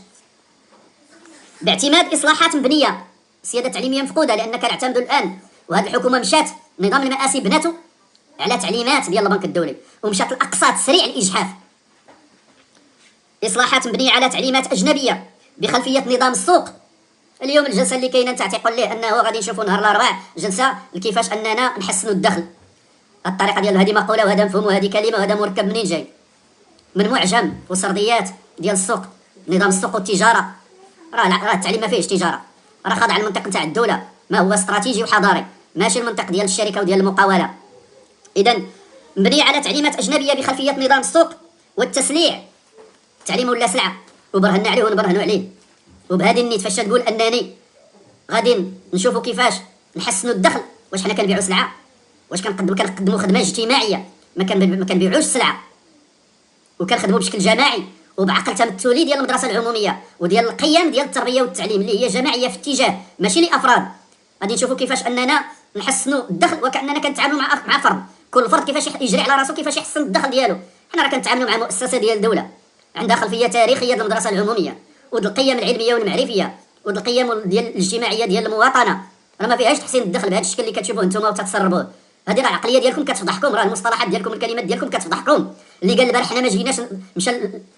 باعتماد اصلاحات مبنيه، السياده التعليميه مفقوده لان كنعتمدوا الان، وهذه الحكومه مشات نظام المآسي بنته على تعليمات ديال البنك الدولي ومشات لاقصى تسريع الاجحاف. اصلاحات مبنيه على تعليمات اجنبيه بخلفيه نظام السوق. اليوم الجلسه اللي كاينه نتاع تيقول ليه انه غادي نشوفوا نهار الاربعاء جلسه لكيفاش اننا نحسنوا الدخل. الطريقه ديال هذه مقوله وهذا مفهوم وهذه كلمه وهذا مركب منين جاي؟ من معجم وسرديات ديال السوق، نظام السوق والتجاره. راه التعليم ما فيهش تجاره، راه خاضع المنطق نتاع الدوله ما هو استراتيجي وحضاري، ماشي المنطق ديال الشركه وديال المقاوله. اذا مبنيه على تعليمات اجنبيه بخلفيه نظام السوق والتسليع. التعليم ولا سلعه وبرهنا عليه ونبرهنوا عليه، وبهذه النيت فاش تقول انني غادي نشوفوا كيفاش نحسنوا الدخل، واش حنا كنبيعوا سلعه؟ واش كنقدموا خدمه اجتماعيه؟ ما كنبيعوش سلعه، وكنخدموا بشكل جماعي وبعقل تمثلي ديال المدرسه العموميه وديال القيم ديال التربيه والتعليم اللي هي جماعيه في اتجاه ماشي لافراد. غادي نشوفوا كيفاش اننا نحسنوا الدخل وكاننا كنتعاملوا مع فرد، كل فرد كيفاش يجري على راسو كيفاش يحسن الدخل ديالو. حنا راه كنتعاملوا مع مؤسسه ديال الدوله عندها خلفيه تاريخيه ديال المدرسه العموميه وديال القيم العلميه والمعرفيه وديال القيم ديال الاجتماعيه ديال المواطنه. راه ما فيهاش تحسين الدخل بهذا الشكل اللي كتشوفوه نتوما وتتصرفوه. هذه راه العقليه ديالكم كتفضحكم، راه المصطلحات ديالكم الكلمات ديالكم كتفضحكم. اللي قال البارح حنا ما جيناش، مشى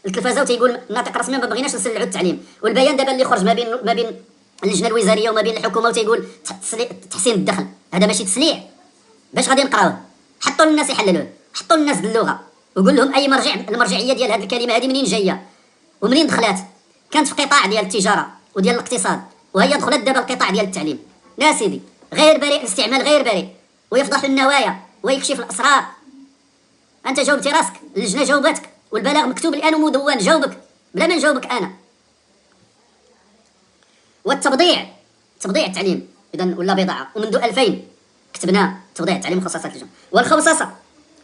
للتلفازه وتيقول ناطق رسميا ما بغيناش نسلعوا التعليم، والبيان دابا اللي خرج ما بين اللجنه الوزاريه وما بين الحكومه وتيقول تحسين الدخل. هذا ماشي تسليع. باش غادي نقراوه؟ حطوا للناس يحللوه، حطوا للناس باللغه وقول لهم اي المرجعيه ديال هذه الكلمه هذه منين جايه ومنين دخلات. كانت في قطاع ديال التجاره وديال الاقتصاد، وهي دخلت دابا القطاع ديال التعليم. لا سيدي، غير بريء، الاستعمال غير بريء، ويفضح النوايا ويكشف الاسرار. انت جاوبتي راسك، اللجنه جاوبتك، والبلاغ مكتوب الان ومدون، جاوبك بلا ما نجاوبك انا. والتبضيع، تبضيع التعليم اذا ولا بضاعه، ومنذ 2000 كتبنا تبضيع التعليم وخصصات اللجنه، والخوصصه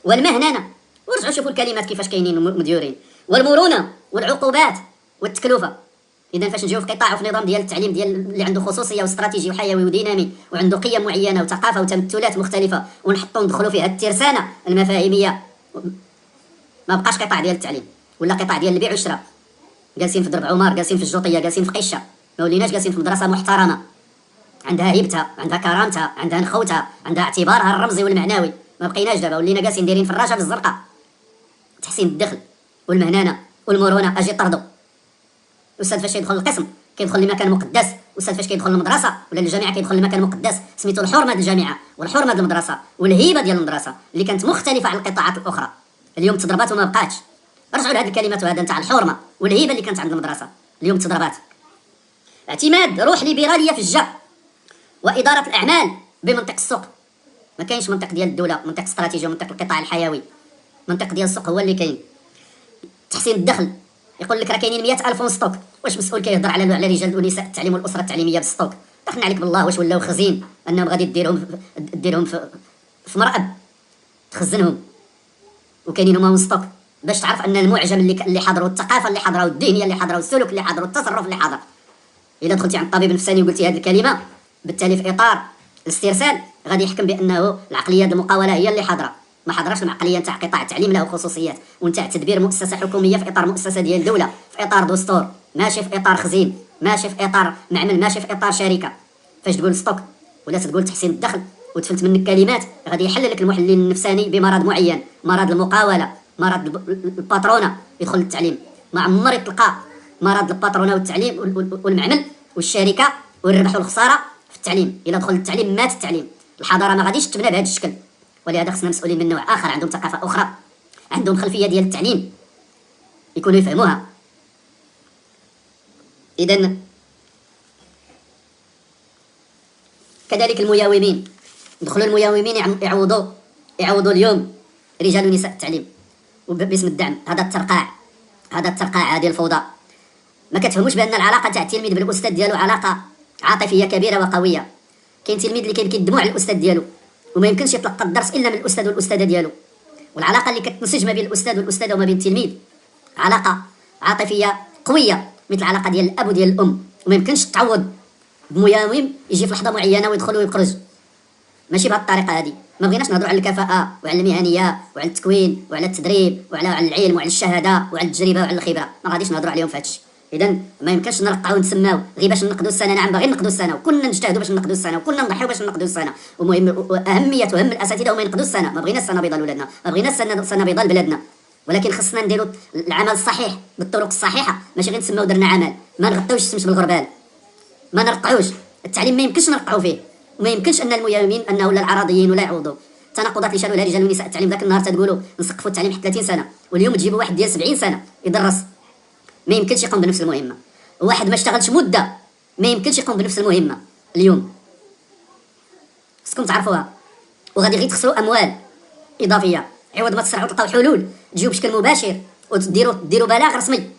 والمهننه، ورجعوا شوفوا الكلمات كيفاش كاينين مديورين، والمرونه والعقوبات والتكلفه. اذا فاش نجيو في قطاع وفي نظام ديال التعليم ديال اللي عنده خصوصيه واستراتيجي وحيوي ودينامي وعنده قيم معينه وثقافه وتمثلات مختلفه، ونحطوا ندخلوا فيها الترسانه المفاهيميه، ما بقاش قطاع ديال التعليم، ولا قطاع ديال البيع والشراء. جالسين في درب عمر، جالسين في الجوطيه، جالسين في قشه، ما وليناش جالسين في مدرسه محترمه عندها هيبتها، عندها كرامتها، عندها نخوتها، عندها اعتبارها الرمزي والمعنوي. ما بقيناش دابا، ولينا جالسين دايرين في الرجا بالزرقاء. تحسين الدخل والمهنانه والمرونه اجي طردوا. الاستاذ فاش يدخل القسم كيدخل لمكان مقدس، الاستاذ فاش كيدخل المدرسه ولا الجامعه كيدخل لمكان مقدس، سميتو الحرمه ديال الجامعه والحرمه ديال المدرسه والهيبه ديال المدرسه اللي كانت مختلفه على القطاعات الاخرى. اليوم تضربات وما بقاتش. رجعوا لهذه الكلمات وهذا نتاع الحرمه والهيبه اللي كانت عند المدرسه، اليوم تضربات. اعتماد روح ليبراليه في الجر، واداره الاعمال بمنطق السوق. ما كاينش منطق ديال الدوله، منطق استراتيجي ومنطق القطاع الحيوي. منطق ديال السوق هو اللي كاين. تحسين الدخل، يقول لك راه كاينين 100,000 في ستوك، واش مسؤول كيهضر على رجال ونساء التعليم والاسره التعليميه بالستوك؟ دخلنا عليك بالله، واش ولاو خزين انهم غادي ديرهم في مرأب تخزنهم وكاينين هما ستوك، باش تعرف ان المعجم اللي حضروا، الثقافه اللي حضروا، الدينيه اللي حضروا، السلوك اللي حضروا، التصرف اللي حضر. اذا دخلتي عند الطبيب النفساني وقلتي هذه الكلمه بالتالي في اطار الاسترسال غادي يحكم بانه العقليه المقاوله هي اللي حاضره، ما حضرش العقليه نتاع قطاع التعليم له خصوصيات، ونتاع تدبير مؤسسه حكوميه في اطار مؤسسه ديال الدوله، في اطار دستور، ماشي في اطار خزين، ماشي في اطار معمل، ماشي في اطار شركه. فاش تقول ستوك ولا تقول تحسين الدخل وتفلت منك كلمات، غادي يحل لك المحلل النفساني بمرض معين، مرض المقاوله، مرض الباترونه يدخل للتعليم. ما عمر تلقى مرض الباترونه والتعليم والمعمل والشركه والربح والخساره في التعليم. الا دخل التعليم مات التعليم. الحضاره ما غاديش تبنى بهذا الشكل، ولهذا خصنا مسؤولين من نوع اخر، عندهم ثقافه اخرى، عندهم خلفيه ديال التعليم يكونوا يفهموها. اذا كذلك المياومين، دخلوا المياومين يعوضوا اليوم رجال ونساء التعليم باسم الدعم. هذا الترقاع، هذه الفوضى. ما كتفهموش بان العلاقه تاع التلميذ بالاستاذ ديالو علاقه عاطفيه كبيره وقويه. كاين تلميذ اللي كيبكي الدموع على الاستاذ ديالو وما يمكنش يتلقى الدرس الا من الاستاذ والاستاذه ديالو. والعلاقه اللي كتنسج ما بين الاستاذ والاستاذه وما بين التلميذ علاقه عاطفيه قويه مثل العلاقه ديال الاب وديال الام، وما يمكنش تعوض بمياوم يجي في لحظه معينه ويدخل ويخرج. ماشي بهذه الطريقه هذه. ما بغيناش نهضروا على الكفاءه وعلى المهنيه وعلى التكوين وعلى التدريب وعلى العلم وعلى الشهاده وعلى التجربه وعلى الخبره، ما غاديش نهضروا عليهم في هذا الشيء. اذا ما يمكنش نرقعوا ونسماو غير باش نقدوا السنه. نعم باغيين نقدوا السنه وكنا نجتهدوا باش نقدوا السنه وكنا نضحيو باش نقدوا السنه، ومهم واهميه وهم الاساتذه هما ينقدوا السنه. ما بغينا السنه بيضاء لولادنا، ما بغينا السنه بيضاء لبلادنا، ولكن خصنا نديروا العمل الصحيح بالطرق الصحيحه، ماشي غير نسماو درنا عمل. ما نغطيوش الشمس بالغربال، ما نرقعوش التعليم، ما يمكنش نرقعوا فيه، وما يمكنش ان المياومين انه ولا العراضيين ولا يعوضوا. التناقضات اللي شاروا لها رجال ونساء التعليم ذاك النهار تقولوا نسقفوا التعليم حتى 30 سنه، واليوم تجيبوا واحد ديال 70 سنه يدرس، ما يمكنش يقوم بنفس المهمه. واحد ما اشتغلش مده ما يمكنش يقوم بنفس المهمه اليوم. خصكم تعرفوها. وغادي غير تخسروا اموال اضافيه، عوض ما تسرعوا تلقاو حلول تجيو بشكل مباشر وتديروا بلاغ رسمي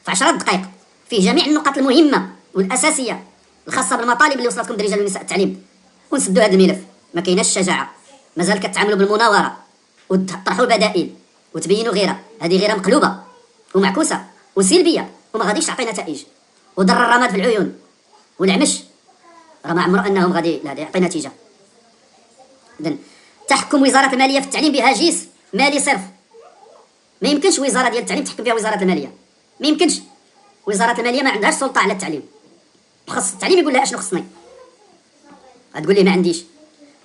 في 10 دقائق فيه جميع النقاط المهمه والاساسيه الخاصه بالمطالب اللي وصلتكم رجال ونساء التعليم، ونسدوا هذا الملف. ما كايناش شجاعه، مازال كتعاملوا بالمناوره وتطرحوا البدائل وتبينوا غيره. هذه غيره مقلوبه ومعكوسه وسلبيه وما غاديش تعطي نتائج، وضر الرماد في العيون والعمش راه ما عمره انهم غادي يعطي نتيجه. اذا تحكم وزاره الماليه في التعليم بهاجيس مالي صرف. ما يمكنش وزاره ديال التعليم تحكم فيها وزاره الماليه، ما يمكنش. وزاره الماليه ما عندهاش سلطه على التعليم، خص التعليم يقول لها اشنو خصني، غتقول لي ما عنديش.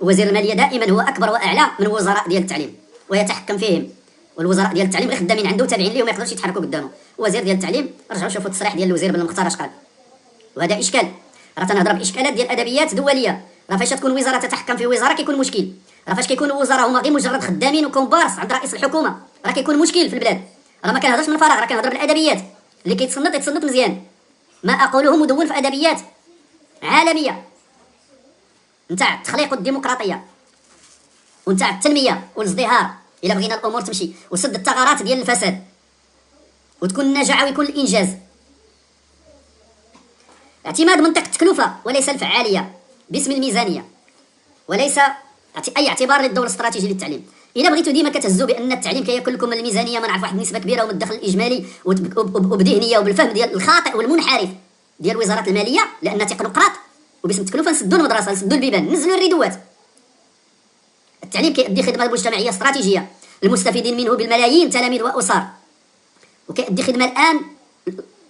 وزير الماليه دائما هو اكبر واعلى من وزراء ديال التعليم ويتحكم فيهم، والوزراء ديال التعليم غير خدامين عنده وتابعين ليه وما يقدروش يتحركوا قدامه. وزير ديال التعليم رجعوا شوفوا التصريح ديال الوزير بن المختار اش قال، وهذا اشكال. راه تنهضر باشكالات ديال ادبيات دوليه. راه فاش تكون وزاره تتحكم في وزاره كيكون مشكل. راه فاش كيكونوا وزراء هما غير مجرد خدامين وكومبارس عند رئيس الحكومه راه كيكون مشكل في البلاد. راه ما كنهضرش من فراغ، راه كنهضر بالادبيات. اللي يتصنت مزيان. ما اقوله مدون في ادبيات عالميه. نتاع التخليق والديمقراطيه ونتاع التنميه والازدهار، الا بغينا الامور تمشي، وسد الثغرات ديال الفساد، وتكون النجاعه ويكون الانجاز. اعتماد منطق التكلفه وليس الفعاليه باسم الميزانيه، وليس اي اعتبار للدور الاستراتيجي للتعليم. الا بغيتو ديما كتهزوا بان التعليم كياكل لكم من الميزانيه، ما نعرف واحد النسبه كبيره ومن الدخل الاجمالي، وبذهنيه وبالفهم ديال الخاطئ والمنحرف ديال وزاره الماليه، لان تكنوقراط وباسم التكلفه نسدوا المدرسه، نسدوا البيبان، نزلوا الردوات. التعليم كيؤدي خدمه مجتمعيه استراتيجيه المستفيدين منه بالملايين تلاميذ واسر، وكيؤدي خدمه الان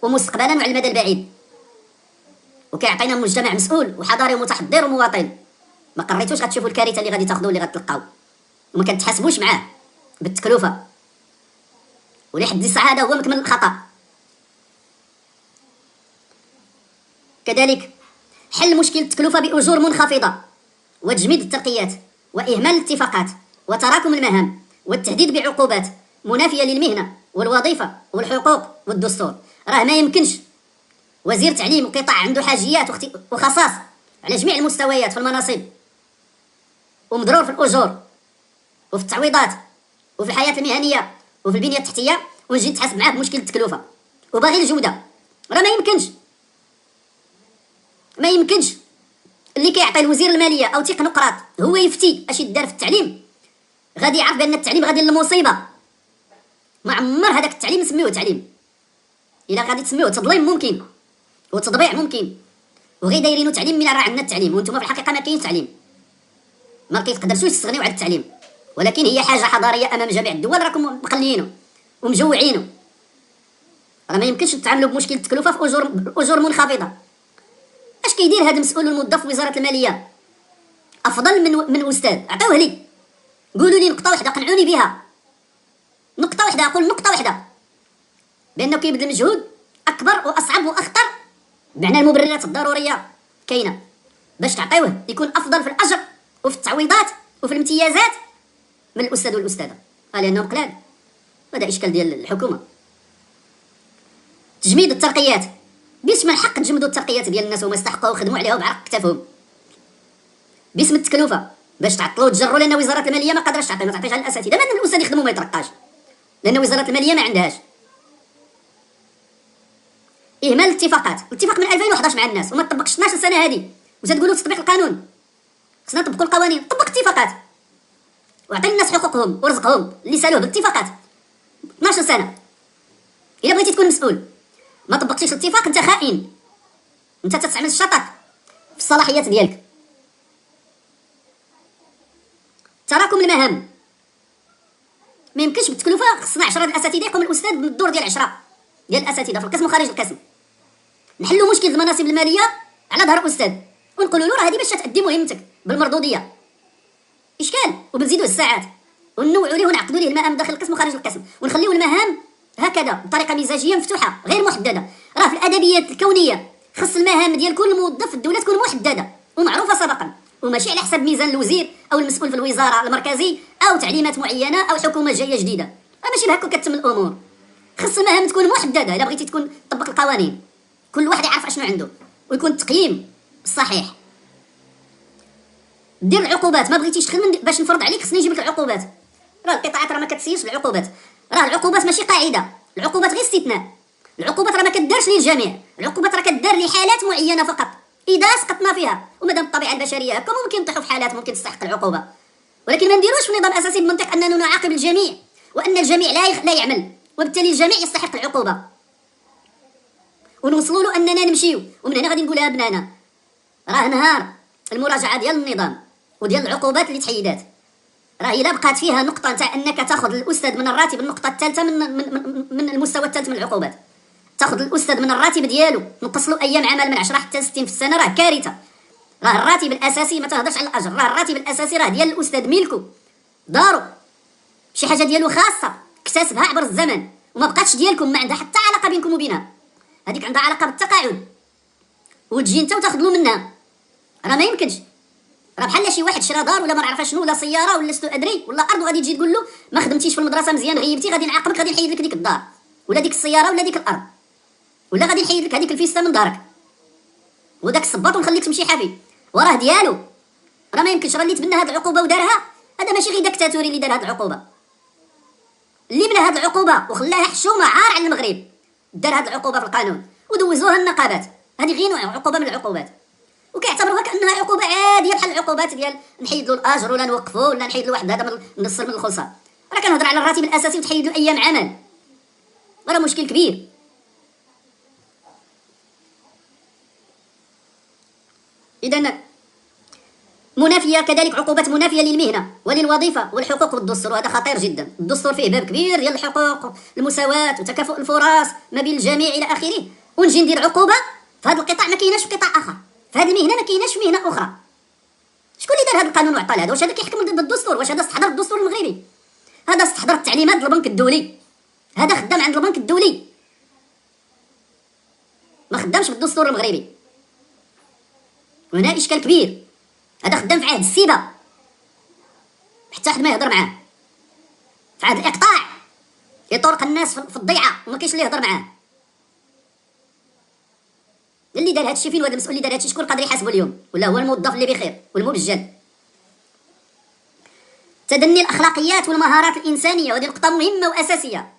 ومستقبلا وعلى المدى البعيد، وكيعطينا مجتمع مسؤول وحضاري ومتحضر ومواطن. ما قريتوش غتشوفوا الكارثه اللي غادي تاخذوا، اللي غتلقاو، وما كتحاسبوش معاه بالتكلفه. ولحد الساعه هذا هو مكمن الخطا. كذلك حل مشكل التكلفه باجور منخفضه، وتجميد الترقيات، واهمال الاتفاقات، وتراكم المهام، والتهديد بعقوبات منافيه للمهنه والوظيفه والحقوق والدستور. راه ما يمكنش وزير تعليم وقطاع عنده حاجيات وخصاص على جميع المستويات في المناصب، ومضرور في الاجور وفي التعويضات وفي الحياه المهنيه وفي البنيه التحتيه، ونجي نتحاسب معاه بمشكل التكلفه وباغي الجوده. راه ما يمكنش اللي كيعطي الوزير الماليه او تكنوقراط هو يفتي اش يدار في التعليم، غادي يعرف بان التعليم غادي للمصيبه. ما عمر هذاك التعليم نسميوه تعليم. الا غادي تسميوه تظليم ممكن، وتضبيع ممكن، وغير دايرينو تعليم من راه عندنا التعليم، وانتم في الحقيقه ما كاينش تعليم. ما كيتقدرش تستغنيو على التعليم، ولكن هي حاجه حضاريه امام جميع الدول، راكم مخليينه ومجوعينه. راه ما يمكنش نتعاملوا بمشكل التكلفه في اجور منخفضه. اش كيدير هذا المسؤول الموظف في وزاره الماليه افضل من استاذ؟ عطيوه لي، قولوا لي نقطه واحده قنعوني بها، نقطه واحده، اقول نقطه واحده بانه كيبذل مجهود اكبر واصعب واخطر، بمعنى المبررات الضروريه كاينه باش تعطيوه يكون افضل في الاجر وفي التعويضات وفي الامتيازات من الاستاذ والاستاذه، لانهم قلال. هذا اشكال ديال الحكومه. تجميد الترقيات، باسم الحق تجمدوا الترقيات ديال الناس وما يستحقوا وخدموا عليها بعرق كتافهم، باسم التكلفه باش تعطلوا وتجروا، لان وزاره الماليه ما قادراش تعطي، ما تعطيش على الاساتذه، ما الاستاذ يخدموا ما يترقاش، لان وزاره الماليه ما عندهاش. اهمال الاتفاقات، الاتفاق من 2011 مع الناس وما طبقش 12 سنه هذه، وتقولوا تطبيق القانون. خصنا نطبقوا القوانين، طبق اتفاقات وعطي الناس حقوقهم ورزقهم اللي سالوه بالاتفاقات. 12 سنه الا بغيتي تكون مسؤول ما طبقتيش الاتفاق انت خائن، انت تستعمل الشطط في الصلاحيات ديالك. تراكم المهام، ما يمكنش بالتكلفه خصنا 10 الاساتذه يقوم الاستاذ من الدور ديال 10 ديال الاساتذه في القسم وخارج القسم. نحلوا مشكل المناصب الماليه على ظهر استاذ ونقولوا له راه هذه باش تأدي مهمتك بالمردوديه، اشكال، وبنزيدوه الساعات ونوعوا ليه ونعقدوا ليه المهام داخل القسم وخارج القسم، ونخليو المهام هكذا بطريقه مزاجيه مفتوحه غير محدده. راه في الادبيات الكونيه خص المهام ديال كل موظف في الدوله تكون محدده ومعروفه سبقا، وماشي على حسب ميزان الوزير او المسؤول في الوزاره المركزي او تعليمات معينه او حكومه جايه جديده. ماشي بهكا كتم الامور. خص المهام تكون محدده الا بغيتي تكون تطبق القوانين، كل واحد يعرف اشنو عنده ويكون التقييم صحيح. دير العقوبات، ما بغيتيش تخدم باش نفرض عليك خصني نجيب لك العقوبات. راه القطاعات راه ما كتسيرش العقوبات، راه العقوبات ماشي قاعده، العقوبات غير استثناء. العقوبات راه ما كدارش للجميع، العقوبات راه كدار لحالات معينه فقط اذا سقطنا فيها، ومادام الطبيعه البشريه هكا ممكن نطيحوا في حالات ممكن تستحق العقوبه، ولكن ما نديروش في نظام اساسي بمنطق اننا نعاقب الجميع وان الجميع لا يعمل، وبالتالي الجميع يستحق العقوبه، ونوصلوا له اننا نمشيو. ومن هنا غادي نقولها بنانا، راه نهار المراجعه ديال النظام وديال العقوبات اللي تحيدات، راه الا بقات فيها نقطه تاع انك تاخذ الاستاذ من الراتب، النقطه الثالثه من المستوى الثالث من العقوبات، تاخذ الاستاذ من الراتب ديالو، نقص له ايام عمل من 10 حتى 60 في السنه، راه كارثه. راه الراتب الاساسي ما تهضرش على الاجر، راه الراتب الاساسي راه ديال الاستاذ ملكه دارو، شي حاجه ديالو خاصه اكتسبها عبر الزمن وما بقاتش ديالكم، ما عندها حتى علاقه بينكم وبينها، هذيك عندها علاقه بالتقاعد، وتجي انت وتاخذ له منها. راه ما يمكنش، راه بحال شي واحد شرا دار ولا ما عرفها شنو ولا سياره ولا شتو ادري ولا ارض، وغادي تجي تقول له ما خدمتيش في المدرسه مزيان غيبتي، غادي نعاقبك، غادي نحيد لك ديك الدار ولا ديك السياره ولا ديك الارض، ولا غادي نحيد لك هذيك الفيستا من دارك وداك الصباط ونخليك تمشي حافي، وراه ديالو. راه ما يمكنش، راه اللي تبنى هاد العقوبه ودارها هذا ماشي غير دكتاتوري اللي دار هاد العقوبه، اللي بنى هاد العقوبه وخلاها حشومه عار على المغرب دار هاد العقوبه في القانون ودوزوها النقابات. هذه غير عقوبه من العقوبات، وكيعتبروها كانها عقوبه عاديه بحال العقوبات ديال نحيد له الاجر ولا نوقفوه ولا نحيد له واحد هذا من الصر من الخلصه. راه كنهضر على الراتب الاساسي وتحيد له ايام عمل، راه مشكل كبير. اذا منافيه كذلك، عقوبات منافيه للمهنه وللوظيفه والحقوق والدستور، وهذا خطير جدا. الدستور فيه باب كبير ديال الحقوق، المساواه وتكافؤ الفرص ما بين الجميع الى اخره، ونجي ندير عقوبه في هذا القطاع ما كايناش في قطاع اخر، في هذه المهنه ما كايناش في مهنه اخرى. شكون اللي دار هذا القانون وعطى هذا؟ واش هذا كيحكم ضد الدستور؟ واش هذا استحضر الدستور المغربي؟ هذا استحضر التعليمات ديال البنك الدولي، هذا خدام عند البنك الدولي، ما خدامش بالدستور المغربي. وهنا اشكال كبير، هذا خدام في عهد السيبه، حتى واحد ما يهضر معاه، في عهد الاقطاع يطرق الناس في الضيعه وما كاينش اللي يهضر معاه. اللي دار هادشي فين؟ وهذا المسؤول اللي دار هادشي شكون قادر يحاسبه اليوم؟ ولا هو الموظف اللي بخير والمبجل؟ تدني الاخلاقيات والمهارات الانسانيه، وهذه نقطه مهمه واساسيه.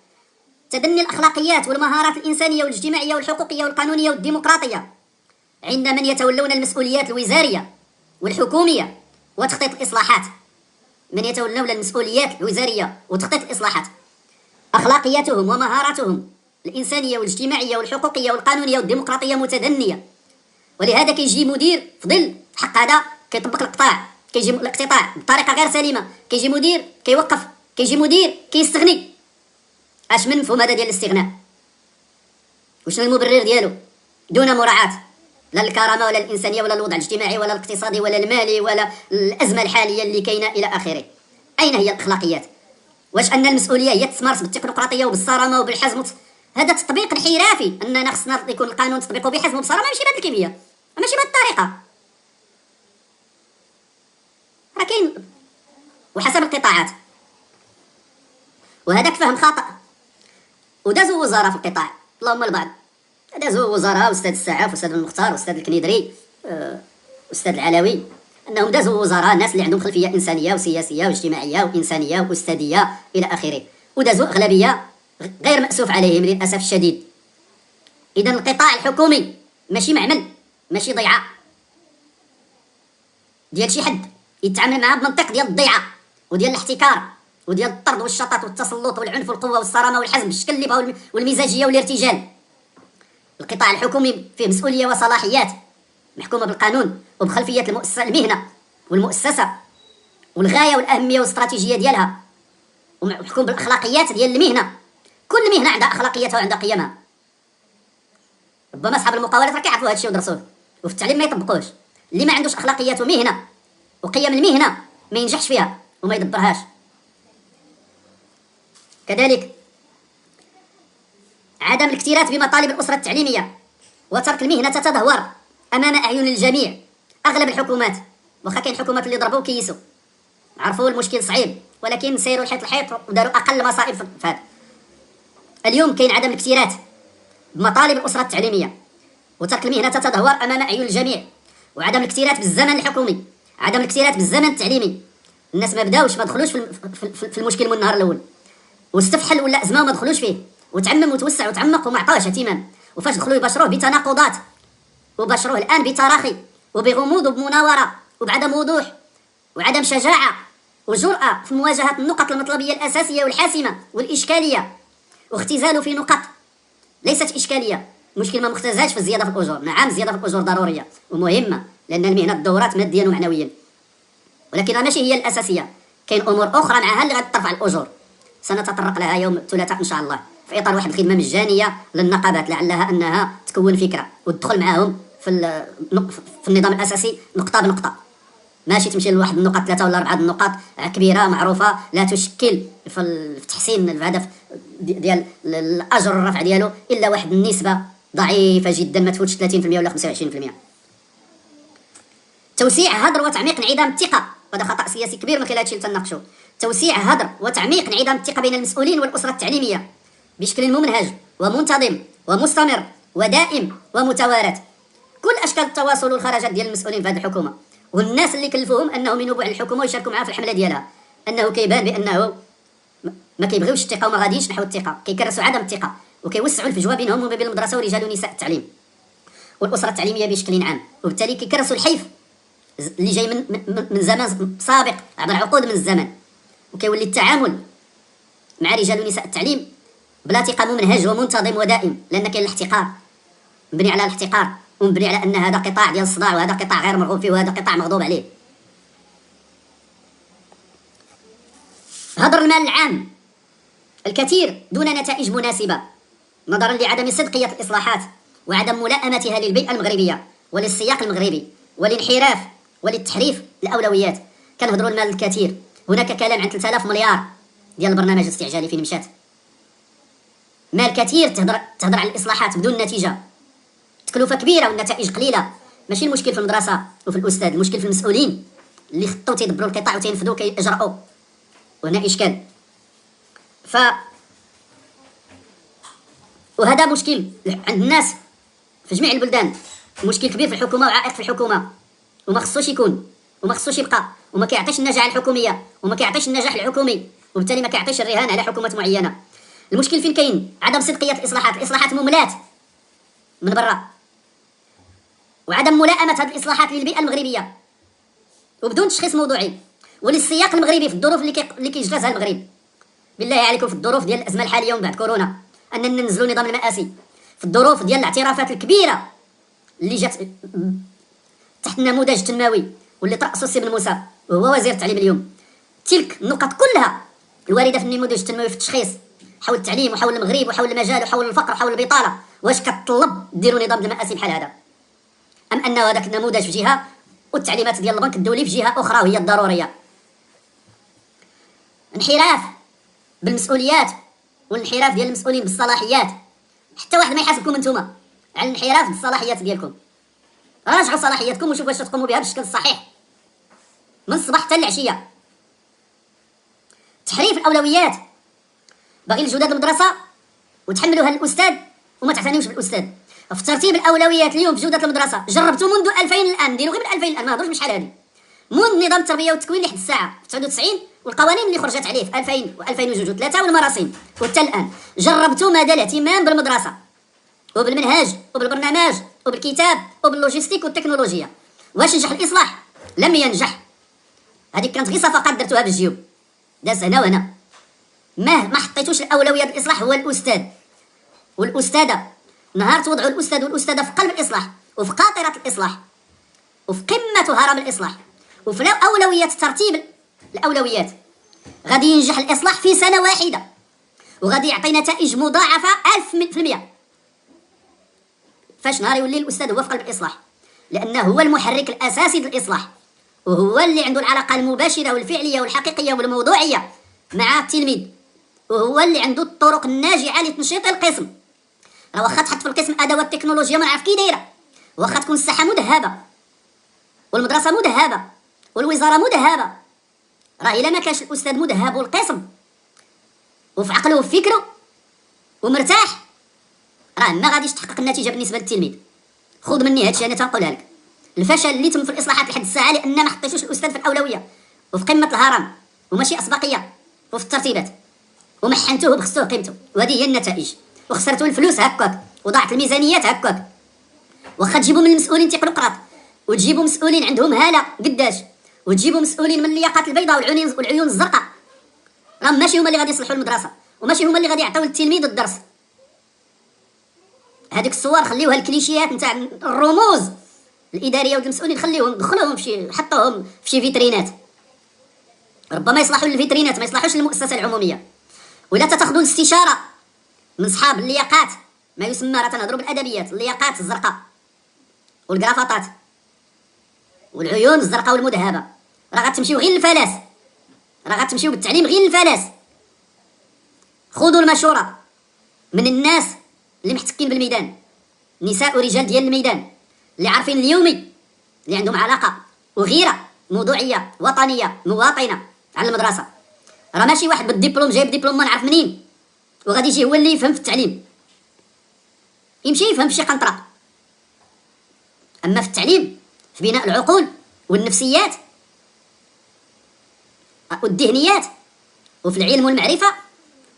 تدني الاخلاقيات والمهارات الانسانيه والاجتماعيه والحقوقيه والقانونيه والديمقراطيه عند من يتولون المسؤوليات الوزاريه والحكوميه وتخطيط الاصلاحات. من يتولون المسؤوليات الوزاريه وتخطيط الاصلاحات، اخلاقياتهم ومهاراتهم الانسانيه والاجتماعيه والحقوقيه والقانونيه والديمقراطيه متدنيه. ولهذا كيجي مدير في ظل حق هذا كيطبق القطاع، كيجي الاقتطاع بطريقه غير سليمه، كيجي مدير كيوقف، كيجي مدير كيستغني. اش من مفهوم هذا ديال الاستغناء؟ وشنو المبرر ديالو؟ دون مراعاه لا الكرامه ولا الانسانيه ولا الوضع الاجتماعي ولا الاقتصادي ولا المالي ولا الازمه الحاليه اللي كاينه الى اخره. اين هي الاخلاقيات؟ واش ان المسؤوليه هي تتمارس بالتكنوقراطيه وبالصرامه وبالحزم؟ هذا تطبيق انحرافي، اننا خصنا يكون القانون تطبيقه بحزم وبصرامه، ماشي بهذه الكيفيه، ماشي بهذه الطريقه. راه كاين وحسب القطاعات، وهذاك فهم خاطئ. ودازوا وزراء في القطاع، اللهم البعض، دازوا وزراء، استاذ السعاف واستاذ المختار واستاذ الكنيدري استاذ العلوي، انهم دازوا وزراء، ناس اللي عندهم خلفيه انسانيه وسياسيه واجتماعيه وانسانيه واستاذيه الى اخره، ودازوا اغلبيه غير مأسوف عليهم للاسف الشديد. اذا القطاع الحكومي ماشي معمل، ماشي ضيعه ديال شي حد يتعامل معها بمنطق ديال الضيعه وديال الاحتكار وديال الطرد والشطط والتسلط والعنف والقوه والصرامه والحزم بالشكل اللي بغاو والمزاجيه والارتجال. القطاع الحكومي فيه مسؤوليه وصلاحيات محكومه بالقانون وبخلفيه المهنه والمؤسسه والغايه والاهميه والاستراتيجيه ديالها، ومحكوم بالاخلاقيات ديال المهنه. كل مهنه عندها اخلاقياتها وعندها قيمها. ربما اصحاب المقاولات راه كيعرفوا هذا الشيء ودرسوه، وفي التعليم ما يطبقوش. اللي ما عندوش اخلاقيات ومهنه وقيم المهنه ما ينجحش فيها وما يدبرهاش. كذلك عدم الاكتراث بمطالب الاسره التعليميه وترك المهنه تتدهور امام اعين الجميع. اغلب الحكومات، واخا كاين حكومات اللي ضربوا وكيسوا، عرفوا المشكل صعيب، ولكن سيروا الحيط الحيط وداروا اقل مصائب في هذا. اليوم كاين عدم الاكتراث بمطالب الاسره التعليميه وترك المهنه تتدهور امام اعين الجميع، وعدم الاكتراث بالزمن الحكومي، عدم الاكتراث بالزمن التعليمي. الناس ما دخلوش في المشكل من النهار الاول، واستفحل ولا ازمه وما دخلوش فيه، وتعمم وتوسع وتعمق وما عطاوش اهتمام. وفاش دخلوا يباشروه بتناقضات، وباشروه الان بتراخي وبغموض وبمناوره وبعدم وضوح وعدم شجاعه وجرأة في مواجهه النقط المطلبيه الاساسيه والحاسمه والاشكاليه، واختزاله في نقط ليست اشكاليه. المشكل ما مختزاش في الزياده في الاجور. نعم، الزياده في الاجور ضروريه ومهمه لان المهنه تدورات ماديا ومعنويا، ولكن ماشي هي الاساسيه. كاين امور اخرى معها اللي غترفع الاجور، سنتطرق لها يوم الثلاثاء ان شاء الله في اطار واحد الخدمه مجانيه للنقابات، لعلها انها تكون فكره وتدخل معاهم في النظام الاساسي نقطه بنقطه، ماشي تمشي لواحد النقط 3 ولا 4 النقاط كبيره معروفه لا تشكل في تحسين الهدف ديال الاجر الرفع ديالو الا واحد النسبه ضعيفه جدا ما تفوتش 30% ولا 25%. توسيع هدر وتعميق انعدام الثقه، وهذا خطا سياسي كبير من خلال هادشي اللي تناقشوا. توسيع هدر وتعميق انعدام الثقه بين المسؤولين والاسره التعليميه بشكل ممنهج ومنتظم ومستمر ودائم ومتوارد. كل اشكال التواصل والخرجات ديال المسؤولين في هذه الحكومه والناس اللي كلفوهم انهم ينوبوا على الحكومه ويشاركوا معها في الحمله ديالها، انه كيبان بانه ما كيبغيوش الثقه وما غاديينش نحو الثقه، كيكرسوا عدم الثقه وكيوسعوا الفجوه بينهم وبين المدرسه ورجال ونساء التعليم والاسره التعليميه بشكل عام، وبالتالي كيكرسوا الحيف اللي جاي من زمان سابق عبر عقود من الزمن، وكيولي التعامل مع رجال ونساء التعليم بلا ثقه ممنهج ومنتظم ودائم، لان كاين الاحتقار مبني على الاحتقار ومبني على ان هذا قطاع ديال الصداع وهذا قطاع غير مرغوب فيه وهذا قطاع مغضوب عليه. هدر المال العام الكثير دون نتائج مناسبة نظرا لعدم صدقية الإصلاحات وعدم ملائمتها للبيئة المغربية وللسياق المغربي والانحراف وللتحريف الأولويات. كنهضروا المال الكثير، هناك كلام عن 3000 مليار ديال البرنامج الاستعجالي فين مشات. مال كثير تهضر على الإصلاحات بدون نتيجة، تكلفة كبيرة والنتائج قليلة. ماشي المشكل في المدرسة وفي الأستاذ، المشكل في المسؤولين اللي خطوا تيدبروا القطاع وتينفذوا كيجرؤوا، وهنا إشكال. وهذا مشكل عند الناس في جميع البلدان، مشكل كبير في الحكومة وعائق في الحكومة، وما خصوش يكون وما خصوش يبقى، وما كيعطيش النجاح الحكومية وما كيعطيش النجاح الحكومي، وبالتالي ما كيعطيش الرهان على حكومات معينة. المشكل فين كاين؟ عدم صدقية الإصلاحات، الإصلاحات مملات من برا، وعدم ملائمة هذه الإصلاحات للبيئة المغربية وبدون تشخيص موضوعي وللسياق المغربي في الظروف اللي كيجتازها المغرب. بالله عليكم في الظروف ديال الأزمة الحالية ومن بعد كورونا أننا ننزلوا نظام المآسي، في الظروف ديال الاعترافات الكبيرة اللي جات تحت النموذج التنموي واللي ترأسه السي بن موسى وهو وزير التعليم اليوم، تلك النقط كلها الواردة في النموذج التنموي في التشخيص حول التعليم وحول المغرب وحول المجال وحول الفقر وحول البطالة، واش كتطلب ديروا نظام المآسي بحال هذا؟ أم أن هذاك النموذج في جهة والتعليمات ديال البنك الدولي في جهة أخرى وهي الضرورية؟ انحراف بالمسؤوليات والانحراف ديال المسؤولين بالصلاحيات، حتى واحد ما يحاسبكم انتوما على الانحراف بالصلاحيات ديالكم. راجعوا صلاحياتكم وشوفوا واش تقوموا بها بالشكل الصحيح من الصباح حتى العشيه. تحريف الاولويات، باغي الجداد المدرسه وتحملوها للاستاذ وما تعتنيوش بالاستاذ. في ترتيب الاولويات اليوم في جوده المدرسه جربتوا منذ 2000 الان، ديروا غير من 2000 الان، ما هضروش بشحال هذه، منذ نظام التربيه والتكوين لحد الساعه في 99 والقوانين اللي خرجت عليه في 2000 و2002 و3 والمراسيم وحتى الان، جربتوا مدى الاهتمام بالمدرسه وبالمنهاج وبالبرنامج وبالكتاب وباللوجيستيك والتكنولوجيا. واش نجح الاصلاح؟ لم ينجح. هذيك كانت غير صفقات درتوها بالجيوب، داز هنا وهنا. ما حطيتوش الاولويه للاصلاح هو الاستاذ والاستاذه. نهار توضعوا الاستاذ والاستاذه في قلب الاصلاح وفي قاطره الاصلاح وفي قمه هرم الاصلاح وفي اولويه ترتيب الاولويات، غادي ينجح الاصلاح في سنه واحده وغادي يعطي نتائج مضاعفه 1000%. فاش نهار يولي الاستاذ هو في قلب الاصلاح، لانه هو المحرك الاساسي للاصلاح وهو اللي عنده العلاقه المباشره والفعليه والحقيقيه والموضوعيه مع التلميذ، وهو اللي عنده الطرق الناجعه لتنشيط القسم. راه واخا تحط في القسم ادوات التكنولوجيا ما نعرف كي دايره، واخا تكون الساحه مذهبه والمدرسه مذهبه والوزاره مذهبه، راه الا ما كانش الاستاذ مذهب والقسم وفي عقله وفي فكره ومرتاح، راه ما غاديش تحقق النتيجه بالنسبه للتلميذ. خذ مني هادشي انا تنقولها لك، الفشل اللي تم في الاصلاحات لحد الساعه لان ما حطيتوش الاستاذ في الاولويه وفي قمه الهرم وماشي اسبقيه وفي الترتيبات ومحنتوه بخصوه قيمته، وهذه هي النتائج. وخسرتوا الفلوس هكاك وضاعت الميزانيات هكاك. واخا تجيبوا من المسؤولين تيقروا قراط وتجيبوا مسؤولين عندهم هاله قداش وتجيبوا مسؤولين من اللياقات البيضاء والعيون الزرقاء، راه ماشي هما اللي غادي يصلحوا المدرسه وماشي هما اللي غادي يعطيو للتلميذ الدرس. هذيك الصور خليوها الكليشيات نتاع الرموز الاداريه والمسؤولين، خليوهم دخلوهم حطوهم في شي فيترينات، ربما يصلحوا للفيترينات ما يصلحوش للمؤسسه العموميه. ولا تاخذوا الاستشاره من صحاب اللياقات، ما يسمى راه تنهضروا بالادبيات، اللياقات الزرقاء والكرافطات والعيون الزرقاء والمذهبه، راه غتمشيو غير للفلاس، راه غتمشيو بالتعليم غير للفلاس. خذوا المشوره من الناس اللي محتكين بالميدان، نساء ورجال ديال الميدان اللي عارفين اليومي، اللي عندهم علاقه وغيره موضوعيه وطنيه مواطنه على المدرسه. راه ماشي واحد بالدبلوم جايب دبلوم ما نعرف منين وغادي يجي هو اللي يفهم في التعليم، يمشي يفهم في شي قنطره. اما في التعليم، في بناء العقول، والنفسيات والذهنيات وفي العلم والمعرفة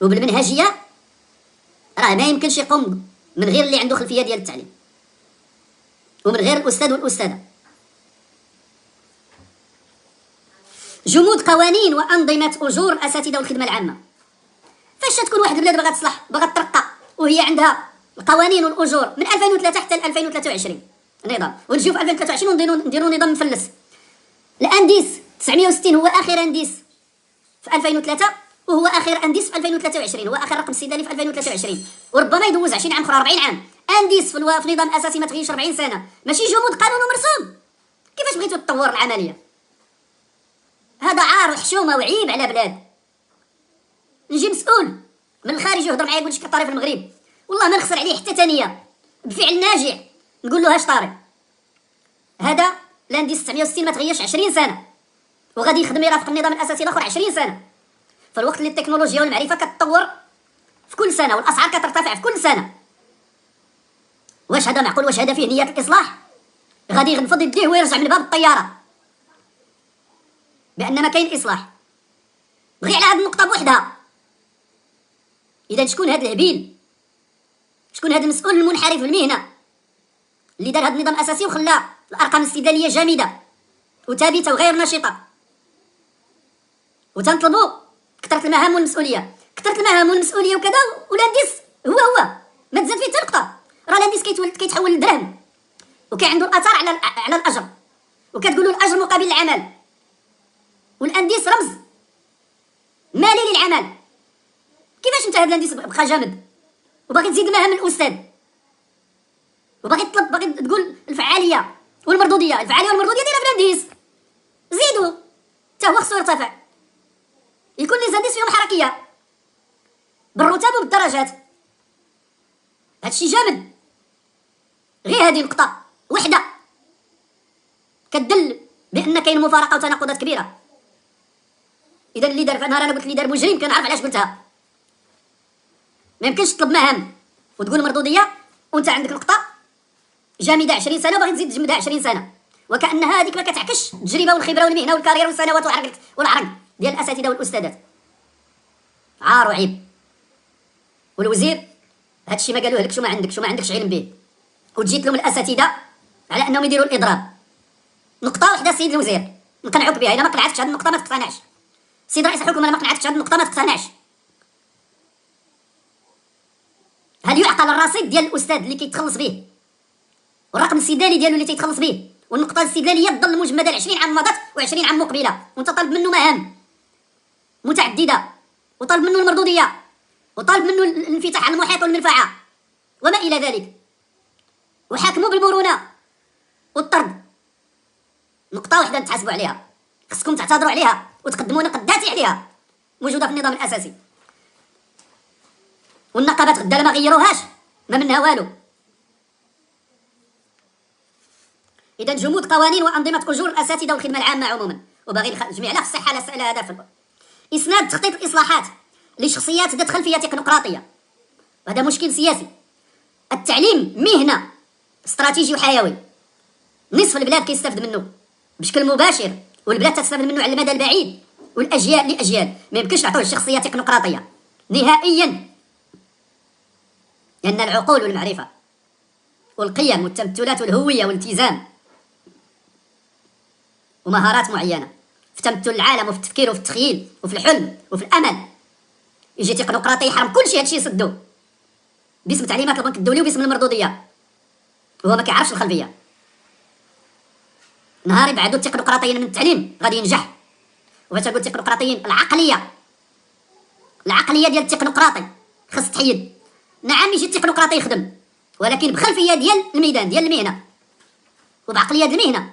وبالمنهجية، راه ما يمكنش يقوم من غير اللي عنده خلفية ديال التعليم، ومن غير الأستاذ والأستاذة. جمود قوانين وأنظمة أجور الأساتذة والخدمة العامة. فاش تكون واحد البلاد باغا تصلح باغا ترقى وهي عندها القوانين والأجور من 2003 حتى 2023 نظام، ونجيو في 2023 ونديرو نظام مفلس. الانديس 960 هو آخر انديس في 2003، وهو آخر انديس في 2023، هو آخر رقم استدلالي في 2023، وربما يدوز 20 عام اخرى 40 عام. انديس في النظام الأساسي ما تغيرش 40 سنة، ماشي جمود قانون ومرسوم. كيفاش بغيتو تطور العملية؟ هذا عار وحشومه وعيب على بلاد. نجي مسؤول من الخارج يهضر معايا يقول شكي طاري في المغرب، والله ما نخسر عليه حتى ثانيه، بفعل ناجع نقول له هاش طاري. هذا لانديس 960 ما تغيرش 20 سنه، وغادي يخدم يرافق النظام الاساسي الاخر 20 سنه. فالوقت اللي التكنولوجيا والمعرفه كتطور في كل سنه والاسعار كترتفع في كل سنه، واش هذا معقول؟ واش هذا فيه نيه الاصلاح؟ غادي ينفض يديه ويرجع من باب الطياره بان ما كاين اصلاح. بغي على هذه النقطه بوحدها. اذا شكون هذا الهبيل؟ شكون هذا المسؤول المنحرف في المهنه اللي دار هذا النظام الاساسي وخلى الارقام الاستدلاليه جامده وثابته وغير نشطه؟ وتنطلبوا كثره المهام والمسؤوليه، كثره المهام والمسؤوليه وكذا، والانديس هو ما تزاد فيه حتى نقطه. راه الانديس كيتحول للدرهم، وكان عنده الاثار على الاجر، وكتقولوا الاجر مقابل العمل، والانديس رمز مالي للعمل. كيفاش انت هاد الانديس بقى جامد وباغي تزيد مهام الاستاذ، وباغي تطلب باغي تقول الفعاليه والمردوديه؟ الفعاليه والمردوديه ديالها في الانديس، زيدوا حتى هو خصو يرتفع، يكون لي زانديس فيهم حركيه بالرتب وبالدرجات. هادشي جامد. غير هذه نقطه وحده كتدل بان كاين مفارقه وتناقضات كبيره. اذا اللي دار نهار انا قلت اللي دار مجرم كنعرف علاش قلتها. ما يمكنش تطلب مهام وتقول مردوديه وانت عندك نقطه جامده 20 سنه وباغي تزيد تجمدها 20 سنه، وكأن هذيك ما كتعكسش التجربه والخبره والمهنه والكارير والسنوات والعرق ديال الاساتذه والاستاذات. عار وعيب. والوزير هادشي ما قالوه لكش وما عندكش علم به، وتجيت لهم الاساتذه على انهم يديروا الاضراب. نقطه واحده سيد الوزير نقنعوك بها، الا ما قنعتكش هذه النقطه ما تقتنعش. سيد رئيس الحكومه الا ما قنعتكش هذه النقطه ما تقتنعش. هل يعقل الرصيد ديال الاستاذ اللي كيتخلص به والرقم الاستدلالي ديالو اللي تيتخلص به والنقطه الاستدلاليه تظل مجمده ل 20 عام مضت و20 عام مقبله، وانت طالب منه مهام متعدده، وطالب منه المردوديه، وطالب منه الانفتاح على المحيط والمنفعه وما الى ذلك، وحاكموا بالمرونه والطرد. نقطه واحده نتحاسبوا عليها، خصكم تعتذروا عليها وتقدموا نقد ذاتي عليها موجوده في النظام الاساسي. والنقابات غدا ما غيروهاش ما منها والو. اذا جمود قوانين وانظمه اجور الاساتذه والخدمه العامه عموما، وباغي نجمع على الصحه على هذا. اسناد تخطيط الاصلاحات لشخصيات ذات خلفيه تكنوقراطيه، وهذا مشكل سياسي. التعليم مهنه استراتيجي وحيوي، نصف البلاد كيستافد منه بشكل مباشر، والبلاد تستافد منه على المدى البعيد والاجيال لاجيال. ما يمكنش تعطوه لشخصيه تكنوقراطيه نهائيا، لان العقول والمعرفه والقيم والتمثلات والهويه والالتزام ومهارات معينه في تمثل العالم وفي التفكير وفي التخيل وفي الحلم وفي الامل. يجي تكنوقراطي يحرم كل شيء، هادشي يسدو باسم تعليمات البنك الدولي وباسم المردوديه، وهو ما كيعرفش الخلفيه. نهار يبعدوا التكنوقراطيين من التعليم غادي ينجح. وفاش تقول التكنوقراطيين العقليه ديال التكنوقراطي خاص تحيد. نعم يجي التكنوقراطي يخدم، ولكن بخلفيه ديال الميدان ديال المهنه، وبعقليه ديال المهنه،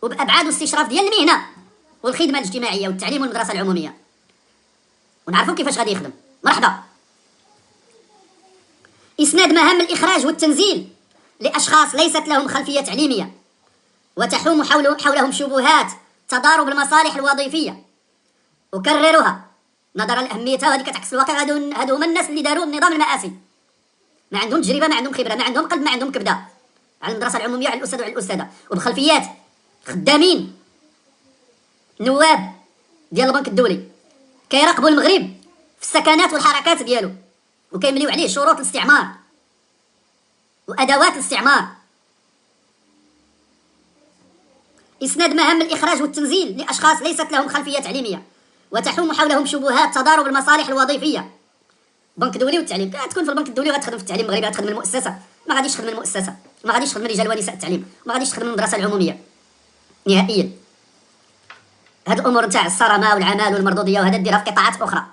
وبابعاد واستشراف ديال المهنه والخدمه الاجتماعيه والتعليم والمدرسه العموميه، ونعرفوا كيفاش غادي يخدم. مرحبا. اسناد مهام الاخراج والتنزيل لاشخاص ليست لهم خلفيه تعليميه وتحوم حولهم شبهات تضارب المصالح الوظيفيه. اكررها نظرا لاهميتها، وهذه كتعكس الواقع. هادو هما الناس اللي داروا النظام المآسي، ما عندهم تجربه، ما عندهم خبره، ما عندهم قلب، ما عندهم كبده على المدرسه العموميه وعلى الاستاذ وعلى الاستاذه، وبخلفيات خدامين نواب ديال البنك الدولي كيراقبوا المغرب في السكنات والحركات ديالو، وكيمليو عليه شروط الاستعمار وادوات الاستعمار، اسناد مهام الاخراج والتنزيل لاشخاص ليست لهم خلفيه تعليميه وتحوم حولهم شبهات تضارب المصالح الوظيفيه. بنك دولي والتعليم، كتكون في البنك الدولي غتخدم في التعليم المغربي، غتخدم المؤسسه، ما غاديش تخدم المؤسسه، ما غاديش تخدم رجال ونساء التعليم، ما غاديش تخدم المدرسه العموميه نهائيا. هاد الامور نتاع الصرامه والعمال والمردوديه وهذا ديرها في قطاعات اخرى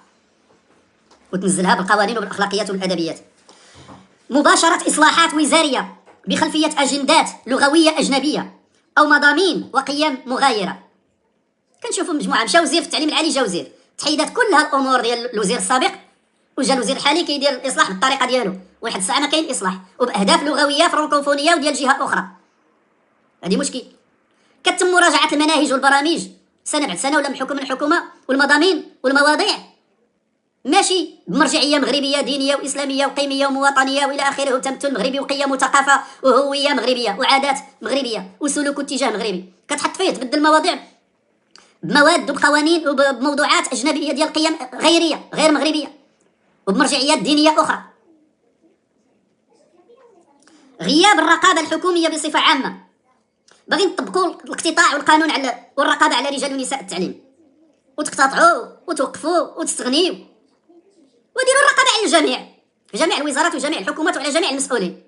وتنزلها بالقوانين وبالاخلاقيات والادبيات. مباشره اصلاحات وزاريه بخلفيه اجندات لغويه اجنبيه او مضامين وقيم مغايره. كنشوفوا مجموعه مشى وزير في التعليم العالي، جا وزير تحيدات كل هاد الامور ديال الوزير السابق وجا الوزير الحالي كيدير الاصلاح بالطريقه ديالو، ولحد الساعه ما كاين اصلاح وباهداف لغويه فرنكوفونيه وديال جهه اخرى. هذه مشكل. كتم مراجعه المناهج والبرامج سنه بعد سنه ولا من حكومه لحكومه، والمضامين والمواضيع ماشي بمرجعيه مغربيه دينيه واسلاميه وقيميه ومواطنيه والى اخره، وتمثل مغربي وقيم وثقافه وهويه مغربيه وعادات مغربيه وسلوك واتجاه مغربي. كتحط فيه تبدل المواضيع بمواد وبقوانين وبموضوعات اجنبيه ديال قيم غيريه غير مغربيه وبمرجعيات دينيه اخرى. غياب الرقابه الحكوميه بصفه عامه. باغيين نطبقوا الاقتطاع والقانون على والرقابه على رجال ونساء التعليم، وتقتطعوا وتوقفوا وتستغنيوا وديروا الرقابه على الجميع في جميع الوزارات وجميع الحكومات وعلى جميع المسؤولين،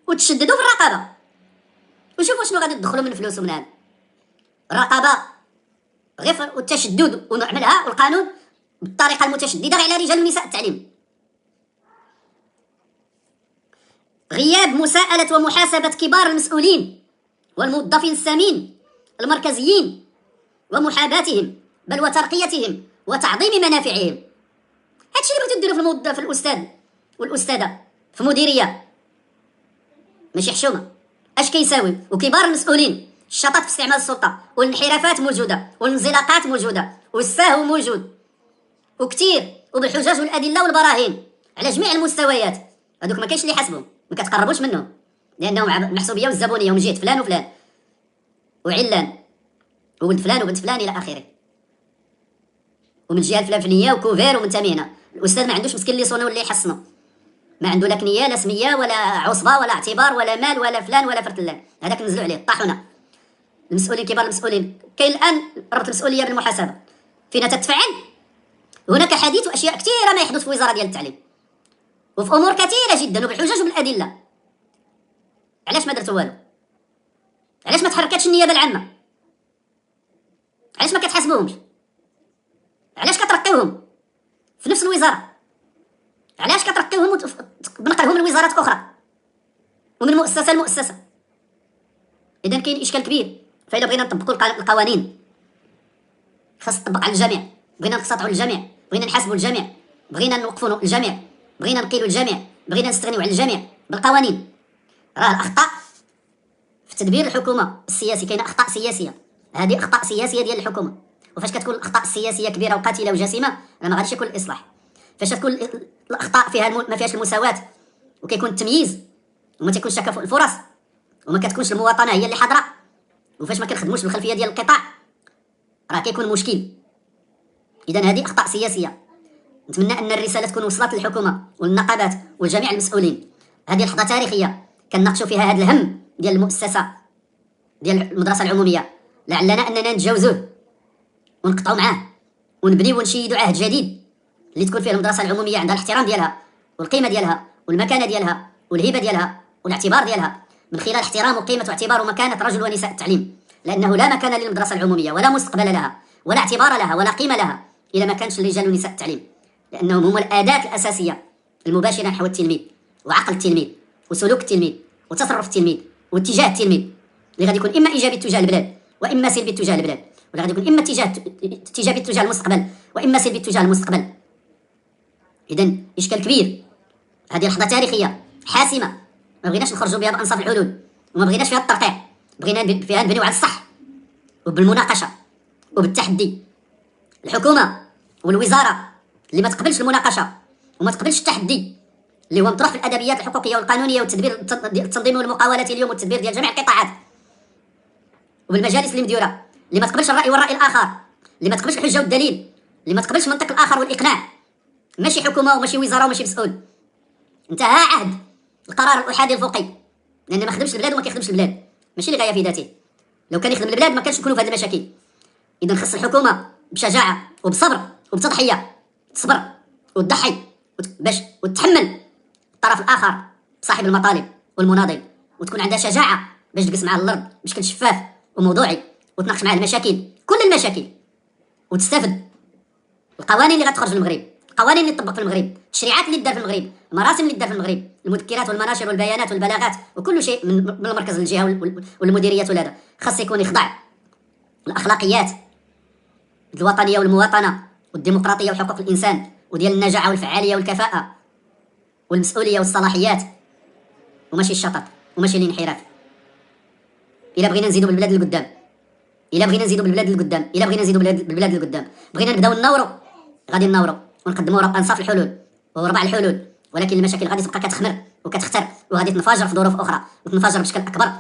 وتشددوا في الرقابه وشوفوا شنو غادي تدخلوا من فلوس ومن هذا. الرقابه غير والتشدد ونعملها والقانون بالطريقه المتشدده على رجال ونساء التعليم. غياب مساءله ومحاسبه كبار المسؤولين والموظفين السامين المركزيين ومحاباتهم بل وترقيتهم وتعظيم منافعهم. هادشي اللي بغيتو ديروا في الموظف الاستاذ والاستاذه في مديريه ماشي حشومه. اش كيساوي؟ وكبار المسؤولين الشطط في استعمال السلطه والانحرافات موجوده والانزلاقات موجوده والسهو موجود وكثير وبالحجج والادله والبراهين على جميع المستويات. هذوك ما كاينش اللي يحاسبهم، ما كتقربوش منهم لانهم المحسوبيه والزبونيه ومن جهه فلان وفلان وعلان وولد فلان وبنت فلان الى اخره، ومن جهه فلان فنيه وكوفير ومنتمي هنا. الاستاذ ما عندوش مسكين اللي يصونو ولا يحسنو، ما عنده لا كنيه لا سميه ولا عصبه ولا اعتبار ولا مال ولا فلان ولا فرتلان. هذاك نزلوا عليه الطاحونه. المسؤولين كبار المسؤولين كاين الان ربط المسؤوليه بالمحاسبه فينا تتفعل. هناك حديث واشياء كثيره ما يحدث في وزاره ديال التعليم وفي امور كثيره جدا وبالحجج وبالادله. علاش ما درتوا والو؟ علاش ما تحركاتش النيابه العامه؟ علاش ما كتحاسبوهمش؟ علاش كترقيوهم في نفس الوزاره؟ علاش كترقيوهم بنقلهم لوزارات اخرى ومن مؤسسه لمؤسسه؟ اذا كاين اشكال كبير. فاذا بغينا نطبقوا القوانين خاص تطبق على الجميع، بغينا نقتطعوا الجميع، بغينا نحاسبوا الجميع، بغينا نوقفوا الجميع، بغينا نقيلوا الجميع، بغينا نستغنيوا على الجميع بالقوانين. راه الاخطاء في تدبير الحكومه السياسي، كاينه اخطاء سياسيه، هذه اخطاء سياسيه ديال الحكومه. وفاش كتكون الاخطاء السياسيه كبيره وقاتله وجسيمه راه ما غاديش يكون الاصلاح. فاش تكون الاخطاء فيها ما فيهاش المساواه وكيكون التمييز وما تيكونش تكافؤ الفرص وما كتكونش المواطنه هي اللي حاضره، وفاش ما كنخدموش بالخلفيه ديال القطاع راه كيكون مشكل. اذا هذه اخطاء سياسيه. نتمنى ان الرساله تكون وصلت للحكومه والنقابات وجميع المسؤولين. هذه لحظه تاريخيه كنناقشوا فيها هذا الهم ديال المؤسسه ديال المدرسه العموميه، لعلنا اننا نتجاوزوه ونقطعوا معاه ونبنيو ونشيدوا عهد جديد اللي تكون فيه المدرسه العموميه عندها الاحترام ديالها والقيمه ديالها والمكانه ديالها والهبه ديالها والاعتبار ديالها من خلال احترام وقيمه واعتبار ومكانه رجل ونساء التعليم. لانه لا مكان للمدرسه العموميه ولا مستقبل لها ولا اعتبار لها ولا قيمه لها اذا ما كانش رجال ونساء التعليم، لانهم هم الاداه الاساسيه المباشره نحو التلميذ وعقل التلميذ وسلوك التلميذ وتصرف التلميذ واتجاه التلميذ اللي غادي يكون اما ايجابي تجاه البلاد واما سلبي تجاه البلاد، ولا غادي يكون اما ايجابي تجاه المستقبل واما سلبي تجاه المستقبل. اذا اشكال كبير. هذه لحظه تاريخيه حاسمه ما بغيناش نخرجوا بها بانصاف الحلول وما بغيناش فيها الترقيع، بغينا فيها نبنيو على الصح وبالمناقشه وبالتحدي. الحكومه والوزاره اللي ما تقبلش المناقشه وما تقبلش التحدي اللي هو مطروح في الادبيات الحقوقيه والقانونيه والتدبير التنظيمي والمقاولات اليوم والتدبير ديال جميع القطاعات وبالمجالس اللي مديوره، اللي ما تقبلش الراي والراي الاخر، اللي ما تقبلش الحجه والدليل، اللي ما تقبلش منطق الاخر والاقناع. ماشي حكومه وماشي وزاره وماشي مسؤول، انتهى عهد القرار الاحادي الفوقي، لان ما خدمش البلاد وما كيخدمش البلاد، ماشي لغايه في ذاته. لو كان يخدم البلاد ما كانش نكونوا في هذه المشاكل. اذا خص الحكومه بشجاعه وبصبر وبتضحيه تصبر وتضحي باش وتتحمل الطرف الاخر صاحب المطالب والمناضل، وتكون عندها شجاعه باش تجلس معاه الارض بشكل شفاف وموضوعي وتناقش معاه المشاكل، كل المشاكل، وتستافد القوانين اللي غتخرج في المغرب، القوانين اللي تطبق في المغرب، التشريعات اللي تدار في المغرب، المراسم اللي تدار في المغرب، المذكرات والمناشر والبيانات والبلاغات وكل شيء من المركز للجهه والمديريات والهذا خاص يكون يخضع الاخلاقيات الوطنيه والمواطنه والديمقراطيه وحقوق الانسان وديال النجاعه والفعاليه والكفاءه والمسؤوليه والصلاحيات، وماشي الشطط وماشي الانحراف. الا بغينا نزيدوا بالبلاد لقدام، الا بغينا نزيدوا بالبلاد لقدام، الا بغينا نزيدوا بالبلاد لقدام، بغينا نبداو ننوروا، غادي ننوروا ونقدموا انصاف الحلول وربع الحلول، ولكن المشاكل غادي تبقى كتخمر وكتختر وغادي تنفجر في ظروف اخرى وتنفجر بشكل اكبر.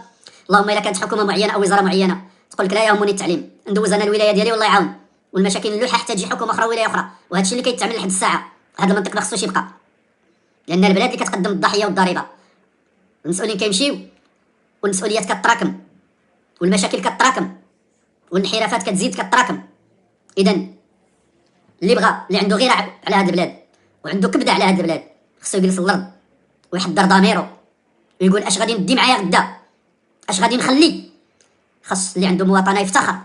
اللهم الا كانت حكومه معينه او وزاره معينه تقول لك لا يهمني التعليم، ندوز انا الولايه ديالي والله يعاون، والمشاكل اللوحه حتى تجي حكومه اخرى ولايه اخرى، وهذا الشيء اللي كيتعمل لحد الساعه. هذا المنطق ما خصوش يبقى، لان البلاد اللي كتقدم الضحيه والضريبه، المسؤولين كيمشيو والمسؤوليات كتراكم والمشاكل كتراكم والانحرافات كتزيد كتراكم. اذا اللي بغى، اللي عنده غيره على هذه البلاد وعنده كبده على هذه البلاد، خصو يجلس الارض ويحضر ضميرو ويقول اش غادي ندي معايا غدا، اش غادي نخلي. خص اللي عنده مواطنه يفتخر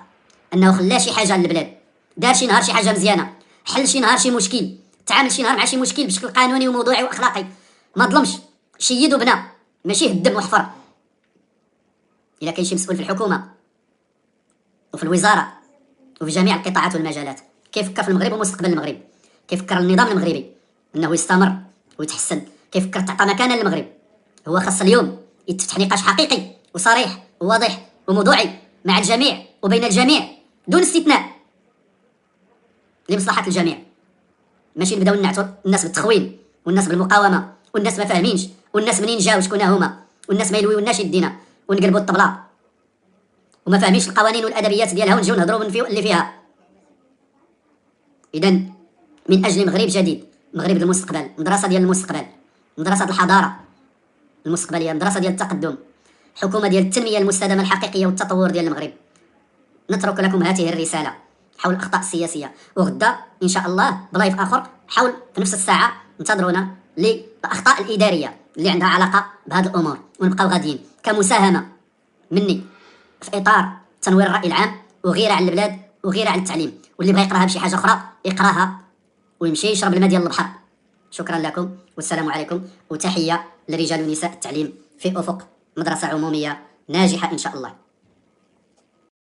انه خلى شي حاجه للبلاد، دار شي نهار شي حاجه مزيانه، حل شي نهار شي مشكل، تعامل شي نهار مع شي مشكل بشكل قانوني وموضوعي واخلاقي، ما ظلمش، شيد وبنى، ماشي هدم وحفر. الا كاين شي مسؤول في الحكومه وفي الوزاره وفي جميع القطاعات والمجالات كيفكر في المغرب ومستقبل المغرب، كيفكر النظام المغربي انه يستمر ويتحسن، كيفكر تعطى مكانه للمغرب، هو خاص اليوم يتفتح نقاش حقيقي وصريح وواضح وموضوعي مع الجميع وبين الجميع دون استثناء لمصلحه الجميع. ماشي نبداو نعتوا الناس بالتخوين والناس بالمقاومه والناس ما فاهمينش والناس منين جاو شكون هما والناس ما يلويوناش يدينا ونقلبوا الطبله وما فاهمينش القوانين والادبيات ديالها ونجيو نهضروا من اللي فيها. اذا من اجل مغرب جديد، مغرب المستقبل، مدرسه ديال المستقبل، مدرسه الحضاره المستقبليه، مدرسه ديال التقدم، حكومه ديال التنميه المستدامه الحقيقيه والتطور ديال المغرب. نترك لكم هذه الرساله حول الاخطاء السياسيه، وغدا ان شاء الله بلايف اخر حول في نفس الساعه انتظرونا للاخطاء الاداريه اللي عندها علاقه بهذه الامور، ونبقاو غاديين كمساهمه مني في اطار تنوير الراي العام وغيره على البلاد وغيره على التعليم. واللي بغى يقراها بشي حاجه اخرى يقراها ويمشي يشرب الماء ديال البحر. شكرا لكم والسلام عليكم، وتحيه لرجال ونساء التعليم في افق مدرسه عموميه ناجحه ان شاء الله.